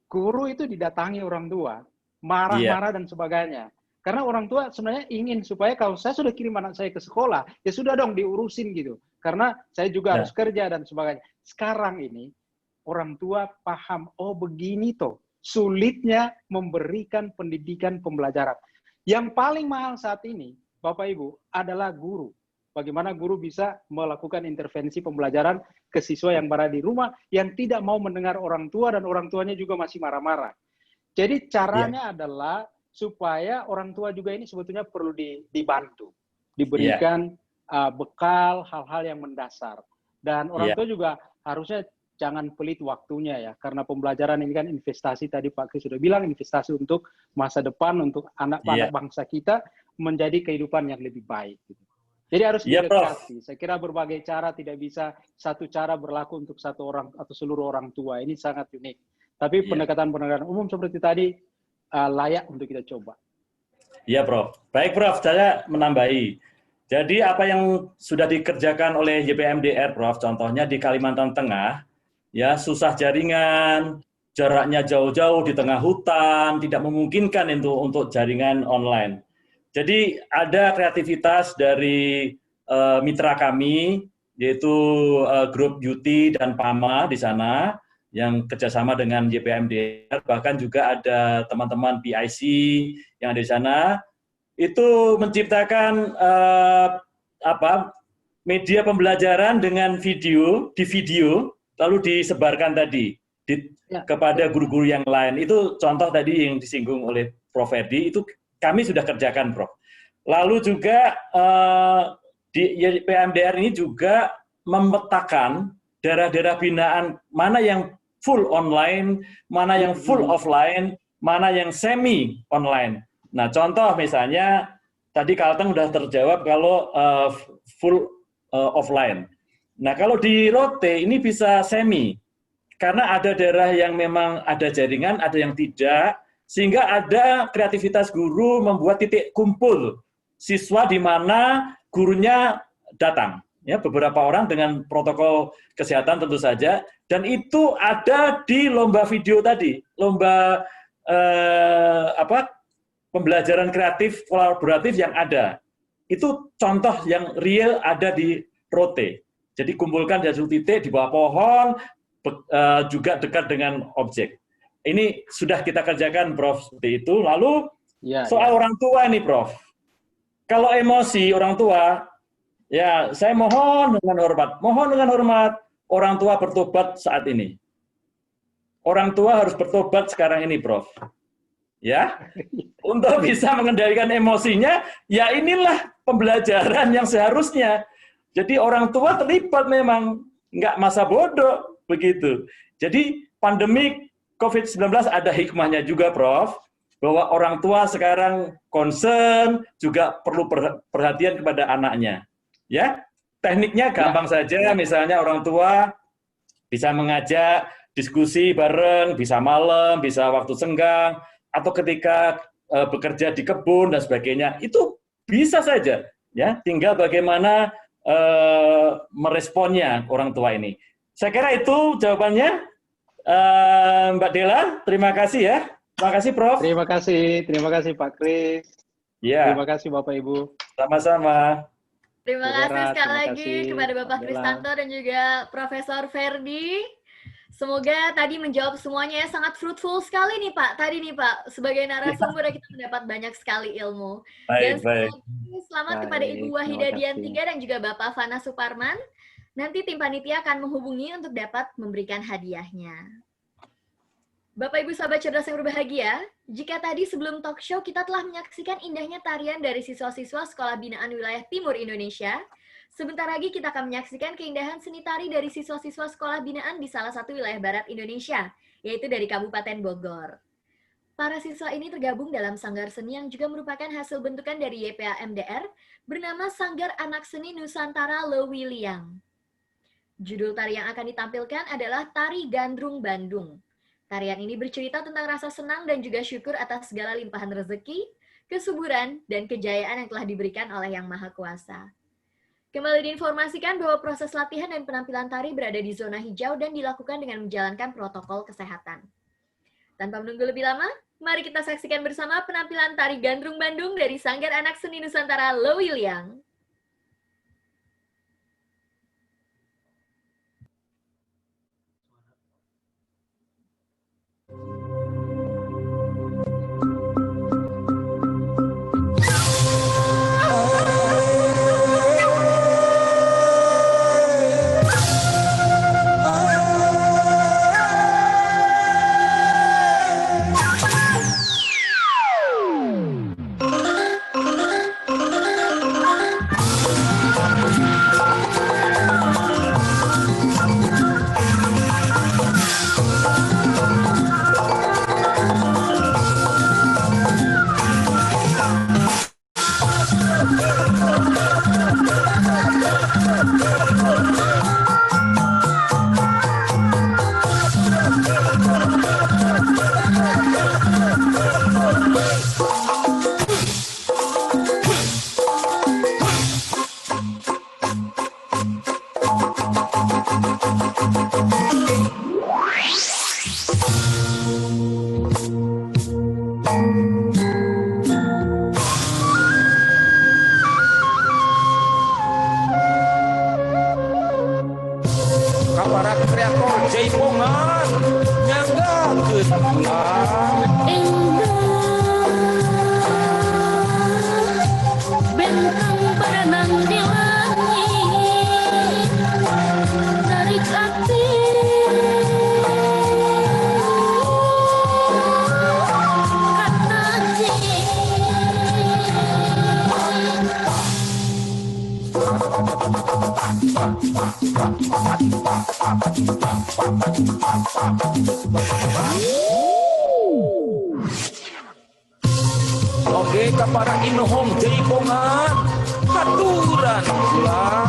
Speaker 13: guru itu didatangi orang tua, marah-marah dan sebagainya. Karena orang tua sebenarnya ingin supaya kalau saya sudah kirim anak saya ke sekolah, ya sudah dong diurusin gitu. Karena saya juga harus kerja dan sebagainya. Sekarang ini orang tua paham, oh begini toh sulitnya memberikan pendidikan pembelajaran. Yang paling mahal saat ini, Bapak Ibu, adalah guru. Bagaimana guru bisa melakukan intervensi pembelajaran ke siswa yang berada di rumah, yang tidak mau mendengar orang tua, dan orang tuanya juga masih marah-marah. Jadi caranya adalah supaya orang tua juga ini sebetulnya perlu dibantu. Diberikan bekal, hal-hal yang mendasar. Dan orang tua juga harusnya jangan pelit waktunya ya, karena pembelajaran ini kan investasi, tadi Pak Kris sudah bilang, investasi untuk masa depan, untuk anak-anak bangsa kita menjadi kehidupan yang lebih baik. Gitu. Jadi harus didekati. Saya kira berbagai cara, tidak bisa satu cara berlaku untuk satu orang atau seluruh orang tua. Ini sangat unik. Tapi pendekatan-pendekatan umum seperti tadi layak untuk kita coba.
Speaker 12: Iya Prof. Baik Prof, saya menambahi. Jadi apa yang sudah dikerjakan oleh YPMDR Prof, contohnya di Kalimantan Tengah, ya susah jaringan, jaraknya jauh-jauh di tengah hutan, tidak memungkinkan untuk jaringan online. Jadi ada kreativitas dari mitra kami, yaitu grup Yuti dan PAMA di sana, yang kerjasama dengan YPMDR, bahkan juga ada teman-teman PIC yang ada di sana, itu menciptakan media pembelajaran dengan video, lalu disebarkan tadi kepada guru-guru yang lain. Itu contoh tadi yang disinggung oleh Prof. Ferdi, itu kami sudah kerjakan, Prof. Lalu juga di YPMDR ini juga memetakan daerah-daerah binaan mana yang full online, mana yang full offline, mana yang semi online. Nah, contoh misalnya tadi Kalteng udah terjawab kalau full offline. Nah, kalau di Rote ini bisa semi, karena ada daerah yang memang ada jaringan, ada yang tidak, sehingga ada kreativitas guru membuat titik kumpul siswa di mana gurunya datang. Ya, beberapa orang dengan protokol kesehatan tentu saja, dan itu ada di lomba video tadi, lomba pembelajaran kreatif kolaboratif yang ada. Itu contoh yang real ada di Rote. Jadi kumpulkan di satu titik di bawah pohon, juga dekat dengan objek. Ini sudah kita kerjakan, Prof. Seperti itu. Lalu soal orang tua nih, Prof. Kalau emosi orang tua, ya saya mohon dengan hormat, orang tua bertobat saat ini. Orang tua harus bertobat sekarang ini, Prof. Ya, untuk bisa mengendalikan emosinya, ya inilah pembelajaran yang seharusnya. Jadi orang tua terlibat memang, nggak masa bodoh, begitu. Jadi pandemi COVID-19 ada hikmahnya juga, Prof, bahwa orang tua sekarang concern, juga perlu perhatian kepada anaknya. Ya, tekniknya gampang saja, misalnya orang tua bisa mengajak diskusi bareng, bisa malam, bisa waktu senggang, atau ketika bekerja di kebun dan sebagainya, itu bisa saja. Ya, tinggal bagaimana meresponnya orang tua ini. Saya kira itu jawabannya. Mbak Dela, terima kasih ya. Terima kasih, Prof.
Speaker 13: Terima kasih Pak Kris.
Speaker 12: Ya.
Speaker 13: Terima kasih Bapak Ibu.
Speaker 12: Sama-sama.
Speaker 6: Terima kasih sekali
Speaker 13: terima
Speaker 6: lagi
Speaker 13: kasih,
Speaker 6: kepada Bapak Kristanto dan juga Profesor Ferdi. Semoga tadi menjawab semuanya ya, sangat fruitful sekali nih Pak. Tadi nih Pak, sebagai narasumber kita mendapat banyak sekali ilmu. Dan selamat kepada Ibu Wahidah Diantiga dan juga Bapak Fana Suparman. Nanti tim panitia akan menghubungi untuk dapat memberikan hadiahnya. Bapak Ibu sahabat cerdas yang berbahagia, jika tadi sebelum talk show kita telah menyaksikan indahnya tarian dari siswa-siswa Sekolah Binaan Wilayah Timur Indonesia, sebentar lagi kita akan menyaksikan keindahan seni tari dari siswa-siswa Sekolah Binaan di salah satu wilayah barat Indonesia, yaitu dari Kabupaten Bogor. Para siswa ini tergabung dalam sanggar seni yang juga merupakan hasil bentukan dari YPA MDR bernama Sanggar Anak Seni Nusantara Lewi Liang. Judul tari yang akan ditampilkan adalah Tari Gandrung Bandung. Tarian ini bercerita tentang rasa senang dan juga syukur atas segala limpahan rezeki, kesuburan, dan kejayaan yang telah diberikan oleh Yang Maha Kuasa. Kembali diinformasikan bahwa proses latihan dan penampilan tari berada di zona hijau dan dilakukan dengan menjalankan protokol kesehatan. Tanpa menunggu lebih lama, mari kita saksikan bersama penampilan Tari Gandrung Bandung dari Sanggar Anak Seni Nusantara Lewi Liang.
Speaker 14: Oke, kapara inohong jadi kongan haturan ulang.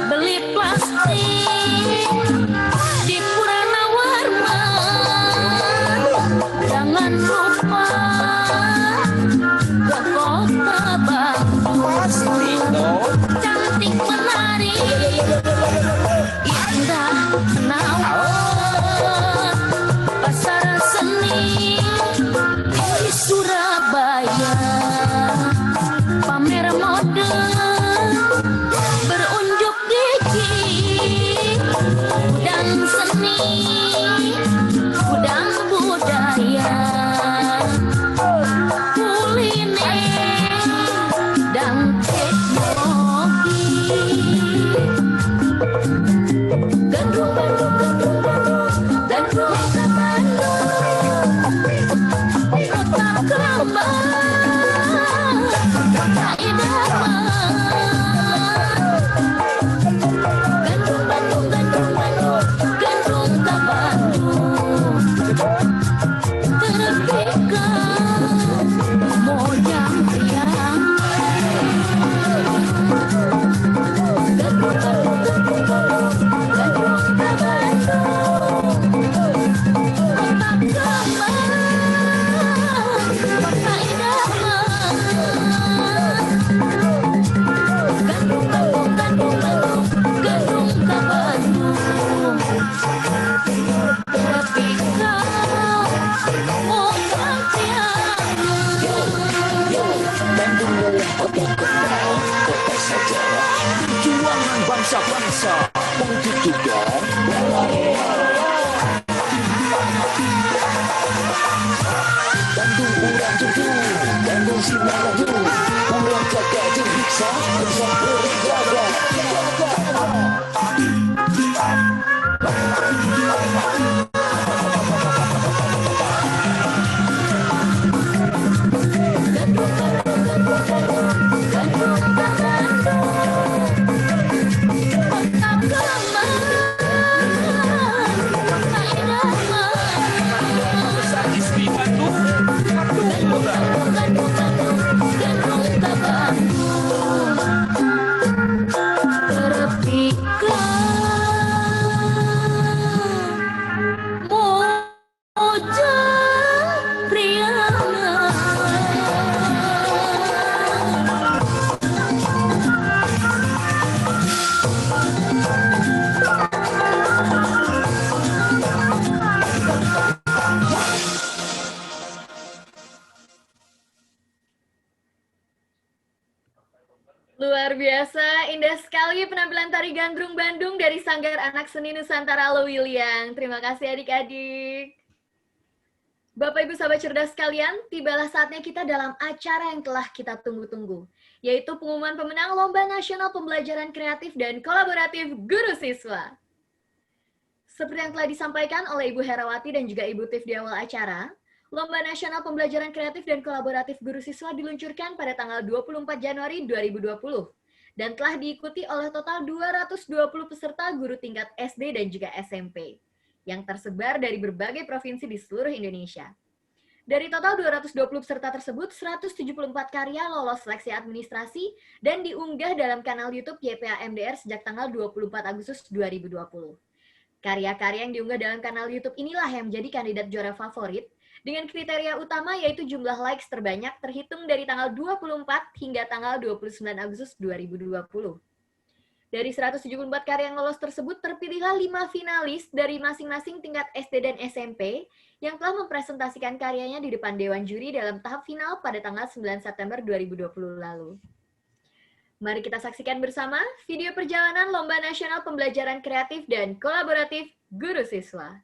Speaker 15: Beli plastik di Purana Warma. Jangan lupa ke kota Bandung. Cantik menarik, indah menawan. Pasar seni di Surabaya, pamer mode berunjuk gigi, gudang seni, gudang budaya, kuliner dan teknologi. Gandrung, gandrung, gandrung, gandrung, gandrung ke Bandung, kota kembang, kota idaman.
Speaker 14: Bangsa-bangsa untuk juga Bandung urang jujur, Bandung sinar laju, urang jaga bisa bersama berjaga.
Speaker 6: Luar biasa, indah sekali penampilan tari gandrung Bandung dari Sanggar Anak Seni Nusantara Lewiliang. Terima kasih adik-adik. Bapak Ibu sahabat cerdas sekalian, tibalah saatnya kita dalam acara yang telah kita tunggu-tunggu, yaitu pengumuman pemenang Lomba Nasional Pembelajaran Kreatif dan Kolaboratif Guru Siswa. Seperti yang telah disampaikan oleh Ibu Herawati dan juga Ibu Tif di awal acara, Lomba Nasional Pembelajaran Kreatif dan Kolaboratif Guru Siswa diluncurkan pada tanggal 24 Januari 2020 dan telah diikuti oleh total 220 peserta guru tingkat SD dan juga SMP yang tersebar dari berbagai provinsi di seluruh Indonesia. Dari total 220 peserta tersebut, 174 karya lolos seleksi administrasi dan diunggah dalam kanal YouTube YPA MDR sejak tanggal 24 Agustus 2020. Karya-karya yang diunggah dalam kanal YouTube inilah yang menjadi kandidat juara favorit dengan kriteria utama yaitu jumlah likes terbanyak terhitung dari tanggal 24 hingga tanggal 29 Agustus 2020. Dari 174 karya yang lolos tersebut, terpilihlah 5 finalis dari masing-masing tingkat SD dan SMP yang telah mempresentasikan karyanya di depan Dewan Juri dalam tahap final pada tanggal 9 September 2020 lalu. Mari kita saksikan bersama video perjalanan Lomba Nasional Pembelajaran Kreatif dan Kolaboratif Guru Siswa.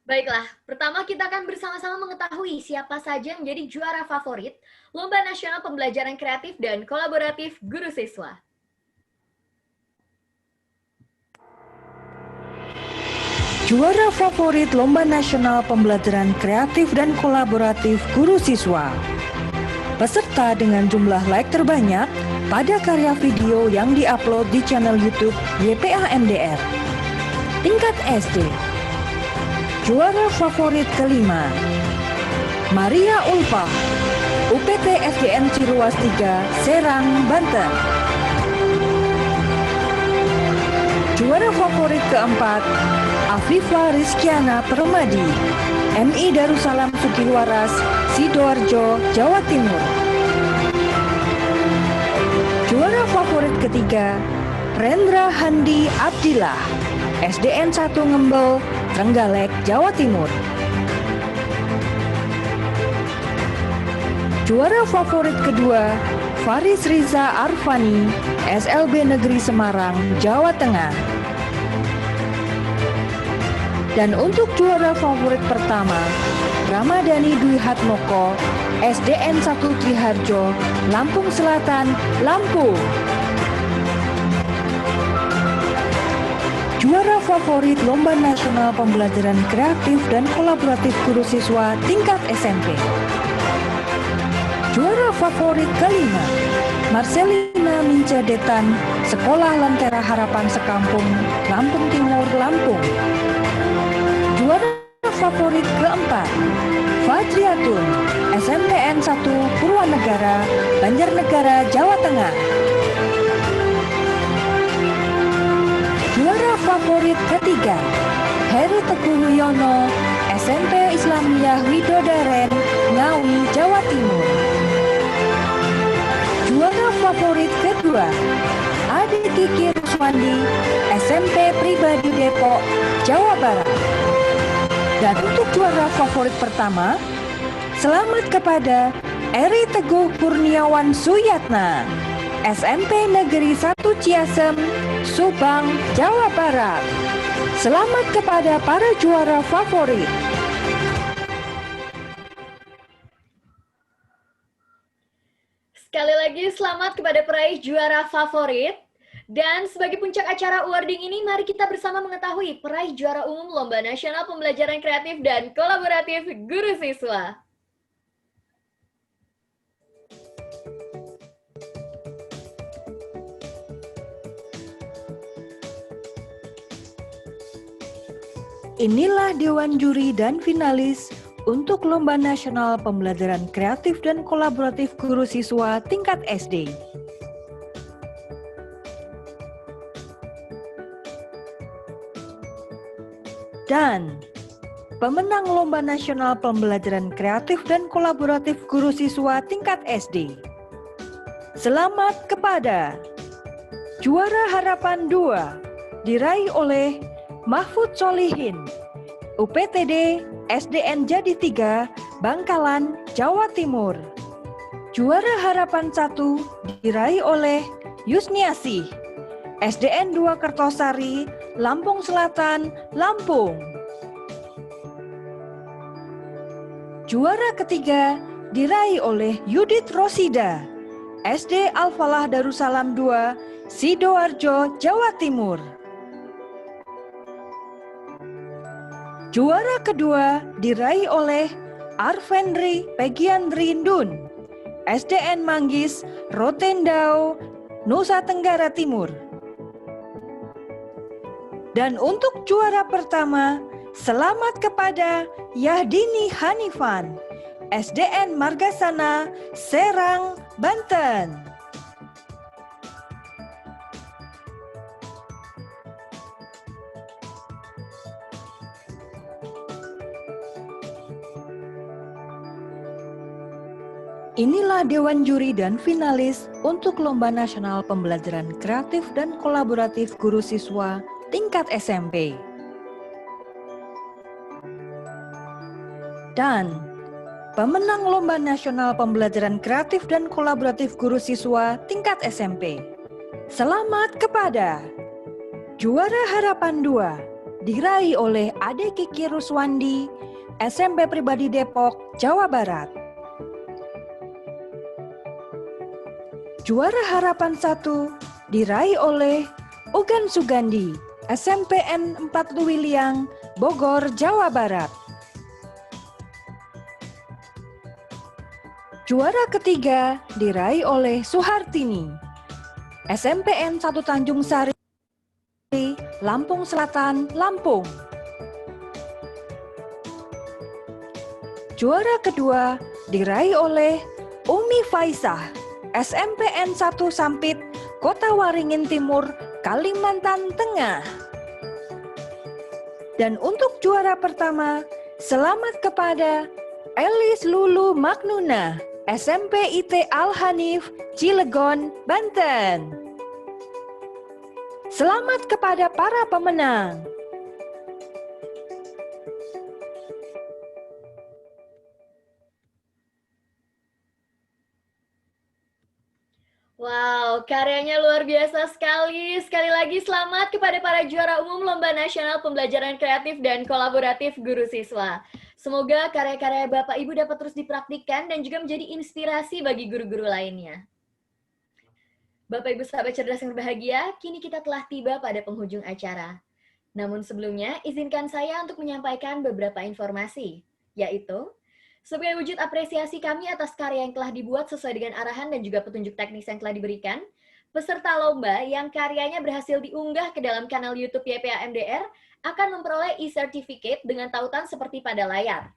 Speaker 6: Baiklah, pertama kita akan bersama-sama mengetahui siapa saja yang menjadi juara favorit Lomba Nasional Pembelajaran Kreatif dan Kolaboratif Guru Siswa.
Speaker 16: Juara favorit Lomba Nasional Pembelajaran Kreatif dan Kolaboratif Guru Siswa. Peserta dengan jumlah like terbanyak pada karya video yang diupload di channel YouTube YPA MDR. Tingkat SD. Juara favorit kelima, Maria Ulfa, UPT SDN Ciruas 3, Serang, Banten. Juara favorit keempat, Afifa Rizkiana Permadi, MI Darussalam Sukiwaras, Sidoarjo, Jawa Timur. Juara favorit ketiga, Rendra Handi Abdillah, SDN 1 Ngembel, Trenggalek, Jawa Timur. Juara favorit kedua, Faris Riza Arfani, SLB Negeri Semarang, Jawa Tengah. Dan untuk juara favorit pertama, Ramadhani Dwi Hatmoko, SDN 1 Triharjo, Lampung Selatan, Lampung. Juara favorit Lomba Nasional Pembelajaran Kreatif dan Kolaboratif Guru Siswa tingkat SMP. Juara favorit kelima, Marcelina Mincadetan, Sekolah Lentera Harapan Sekampung, Lampung Timur, Lampung. Juara favorit keempat, Fajriatun, SMPN 1 Purwanegara, Banjarnegara, Jawa Tengah. Juara favorit ketiga, Heru Teguh Wiono, SMP Islamiyah Widodaren, Ngawi, Jawa Timur. Juara favorit kedua, Adi Kiki Ruswandi, SMP Pribadi Depok, Jawa Barat. Dan untuk juara favorit pertama, selamat kepada Eri Teguh Kurniawan Suyatna, SMP Negeri 1 Ciasem, Subang, Jawa Barat. Selamat kepada para juara favorit.
Speaker 6: Sekali lagi selamat kepada peraih juara favorit. Dan sebagai puncak acara awarding ini, mari kita bersama mengetahui peraih juara umum Lomba Nasional Pembelajaran Kreatif dan Kolaboratif Guru Siswa.
Speaker 16: Inilah Dewan Juri dan Finalis untuk Lomba Nasional Pembelajaran Kreatif dan Kolaboratif Guru Siswa tingkat SD. Dan pemenang Lomba Nasional Pembelajaran Kreatif dan Kolaboratif Guru Siswa tingkat SD. Selamat kepada juara harapan 2 diraih oleh Mahfud Solihin, UPTD SDN Jadi 3, Bangkalan, Jawa Timur. Juara harapan 1 diraih oleh Yusniasih, SDN 2 Kertosari, Lampung Selatan, Lampung. Juara ketiga diraih oleh Yudit Rosida, SD Al-Falah Darussalam 2, Sidoarjo, Jawa Timur. Juara kedua diraih oleh Arvendri Pegiandri Ndun, SDN Manggis, Rotendao, Nusa Tenggara Timur. Dan untuk juara pertama, selamat kepada Yahdini Hanifan, SDN Margasana, Serang, Banten. Inilah Dewan Juri dan Finalis untuk Lomba Nasional Pembelajaran Kreatif dan Kolaboratif Guru Siswa tingkat SMP. Dan pemenang Lomba Nasional Pembelajaran Kreatif dan Kolaboratif Guru Siswa tingkat SMP. Selamat kepada juara harapan 2 diraih oleh Ade Kiki Ruswandi, SMP Pribadi Depok, Jawa Barat. Juara harapan 1 diraih oleh Ugan Sugandi, SMPN 4 Luwiliang, Bogor, Jawa Barat. Juara ketiga diraih oleh Suhartini, SMPN 1 Tanjung Sari, Lampung Selatan, Lampung. Juara kedua diraih oleh Umi Faisah, SMPN 1 Sampit, Kota Waringin Timur, Kalimantan Tengah. Dan untuk juara pertama, selamat kepada Elis Lulu Magnuna, SMP IT Al-Hanif, Cilegon, Banten. Selamat kepada para pemenang.
Speaker 6: Wow, karyanya luar biasa sekali. Sekali lagi selamat kepada para juara umum Lomba Nasional Pembelajaran Kreatif dan Kolaboratif Guru Siswa. Semoga karya-karya Bapak Ibu dapat terus dipraktikkan dan juga menjadi inspirasi bagi guru-guru lainnya. Bapak Ibu sahabat cerdas yang berbahagia, kini kita telah tiba pada penghujung acara. Namun sebelumnya, izinkan saya untuk menyampaikan beberapa informasi, yaitu sebagai wujud apresiasi kami atas karya yang telah dibuat sesuai dengan arahan dan juga petunjuk teknis yang telah diberikan, peserta lomba yang karyanya berhasil diunggah ke dalam kanal YouTube YPA MDR akan memperoleh e-certificate dengan tautan seperti pada layar.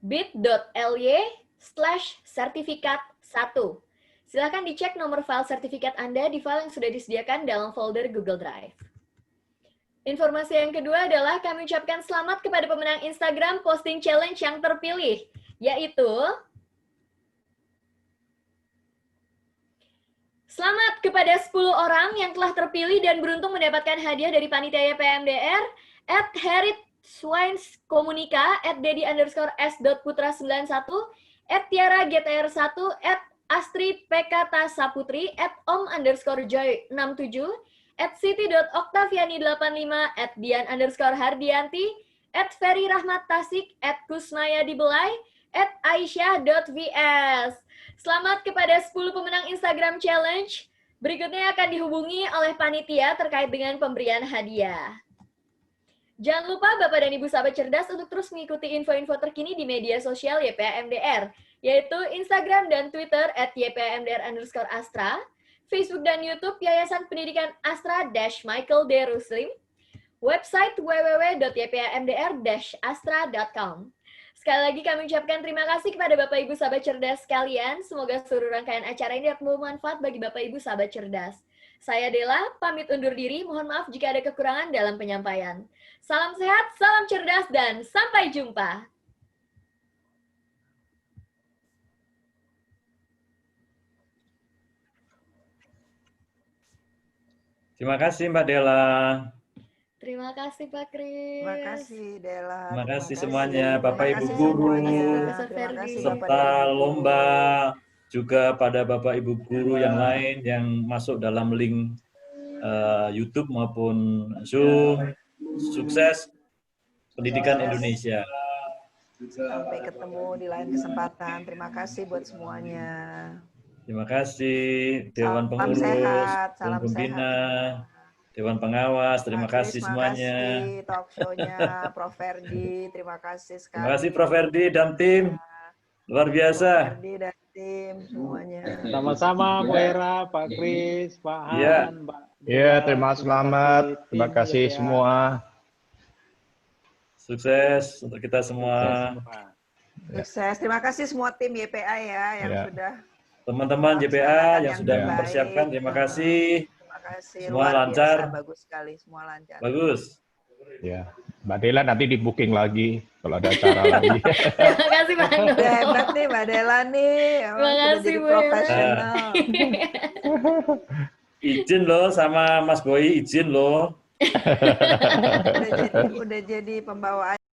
Speaker 6: bit.ly/sertifikat1. Silakan dicek nomor file sertifikat Anda di file yang sudah disediakan dalam folder Google Drive. Informasi yang kedua adalah kami ucapkan selamat kepada pemenang Instagram Posting Challenge yang terpilih, yaitu selamat kepada 10 orang yang telah terpilih dan beruntung mendapatkan hadiah dari Panitia YPMDR, @HeritSwinesComunica, @Dedi_S.Putra91, @TiaraGTR1, @AstridPKTasaputri, @Om_Joy67, @Siti.Oktaviani85, @Dian_Hardianti, @FerryRahmatTasik, @Kusmayadibelai, @Aisyah.vs. Selamat kepada 10 pemenang Instagram Challenge. Berikutnya akan dihubungi oleh panitia terkait dengan pemberian hadiah. Jangan lupa Bapak dan Ibu sahabat cerdas untuk terus mengikuti info-info terkini di media sosial YPA MDR, yaitu Instagram dan Twitter @YPAMDR_Astra, Facebook dan YouTube Yayasan Pendidikan Astra-Michael D. Ruslim, website www.ypamdr-astra.com. Sekali lagi kami ucapkan terima kasih kepada Bapak Ibu sahabat cerdas sekalian. Semoga seluruh rangkaian acara ini dapat bermanfaat bagi Bapak Ibu sahabat cerdas. Saya Dela, pamit undur diri. Mohon maaf jika ada kekurangan dalam penyampaian. Salam sehat, salam cerdas, dan sampai jumpa.
Speaker 12: Terima kasih Mbak Dela.
Speaker 6: Terima kasih Pak Kris.
Speaker 9: Terima kasih Dela.
Speaker 12: Terima kasih semuanya Bapak Ibu guru serta lomba, juga pada Bapak Ibu guru yang lain yang masuk dalam link YouTube maupun Zoom. Sukses pendidikan Indonesia.
Speaker 9: Sampai ketemu di lain kesempatan. Terima kasih buat semuanya.
Speaker 12: Terima kasih Dewan
Speaker 9: Salam
Speaker 12: Pengurus,
Speaker 9: sehat,
Speaker 12: Dewan
Speaker 9: salam
Speaker 12: Pembina, Dewan Pengawas, terima kasih
Speaker 9: Terima
Speaker 12: semuanya.
Speaker 9: kasih talk show-nya Prof. Ferdi. Terima kasih sekali.
Speaker 12: Terima kasih Prof. Ferdi dan tim. Luar biasa.
Speaker 9: Ferdi dan tim semuanya.
Speaker 13: Sama-sama Bu Era, Pak Kris, Pak Han,
Speaker 12: Iya.
Speaker 13: Mbak.
Speaker 17: Iya, terima selamat. Terima kasih semua.
Speaker 12: Sukses untuk kita semua.
Speaker 9: Sukses. Terima kasih semua tim YPA ya yang
Speaker 12: Ya.
Speaker 9: sudah
Speaker 12: Teman-teman JPA yang sudah
Speaker 9: terbaik.
Speaker 12: mempersiapkan, terima kasih.
Speaker 9: Terima kasih.
Speaker 12: Semua
Speaker 9: Luar
Speaker 12: lancar.
Speaker 9: biasa, bagus sekali. Semua lancar.
Speaker 12: Bagus.
Speaker 17: Ya, Mbak Dela nanti di booking lagi kalau ada acara lagi.
Speaker 6: Terima kasih Pak Nur.
Speaker 9: Udah hebat nih Mbak Dela nih.
Speaker 6: Terima
Speaker 9: Sudah
Speaker 6: kasih,
Speaker 9: jadi
Speaker 6: Bu Ira.
Speaker 9: profesional.
Speaker 12: Izin loh sama Mas Boy, izin loh.
Speaker 9: Udah jadi pembawa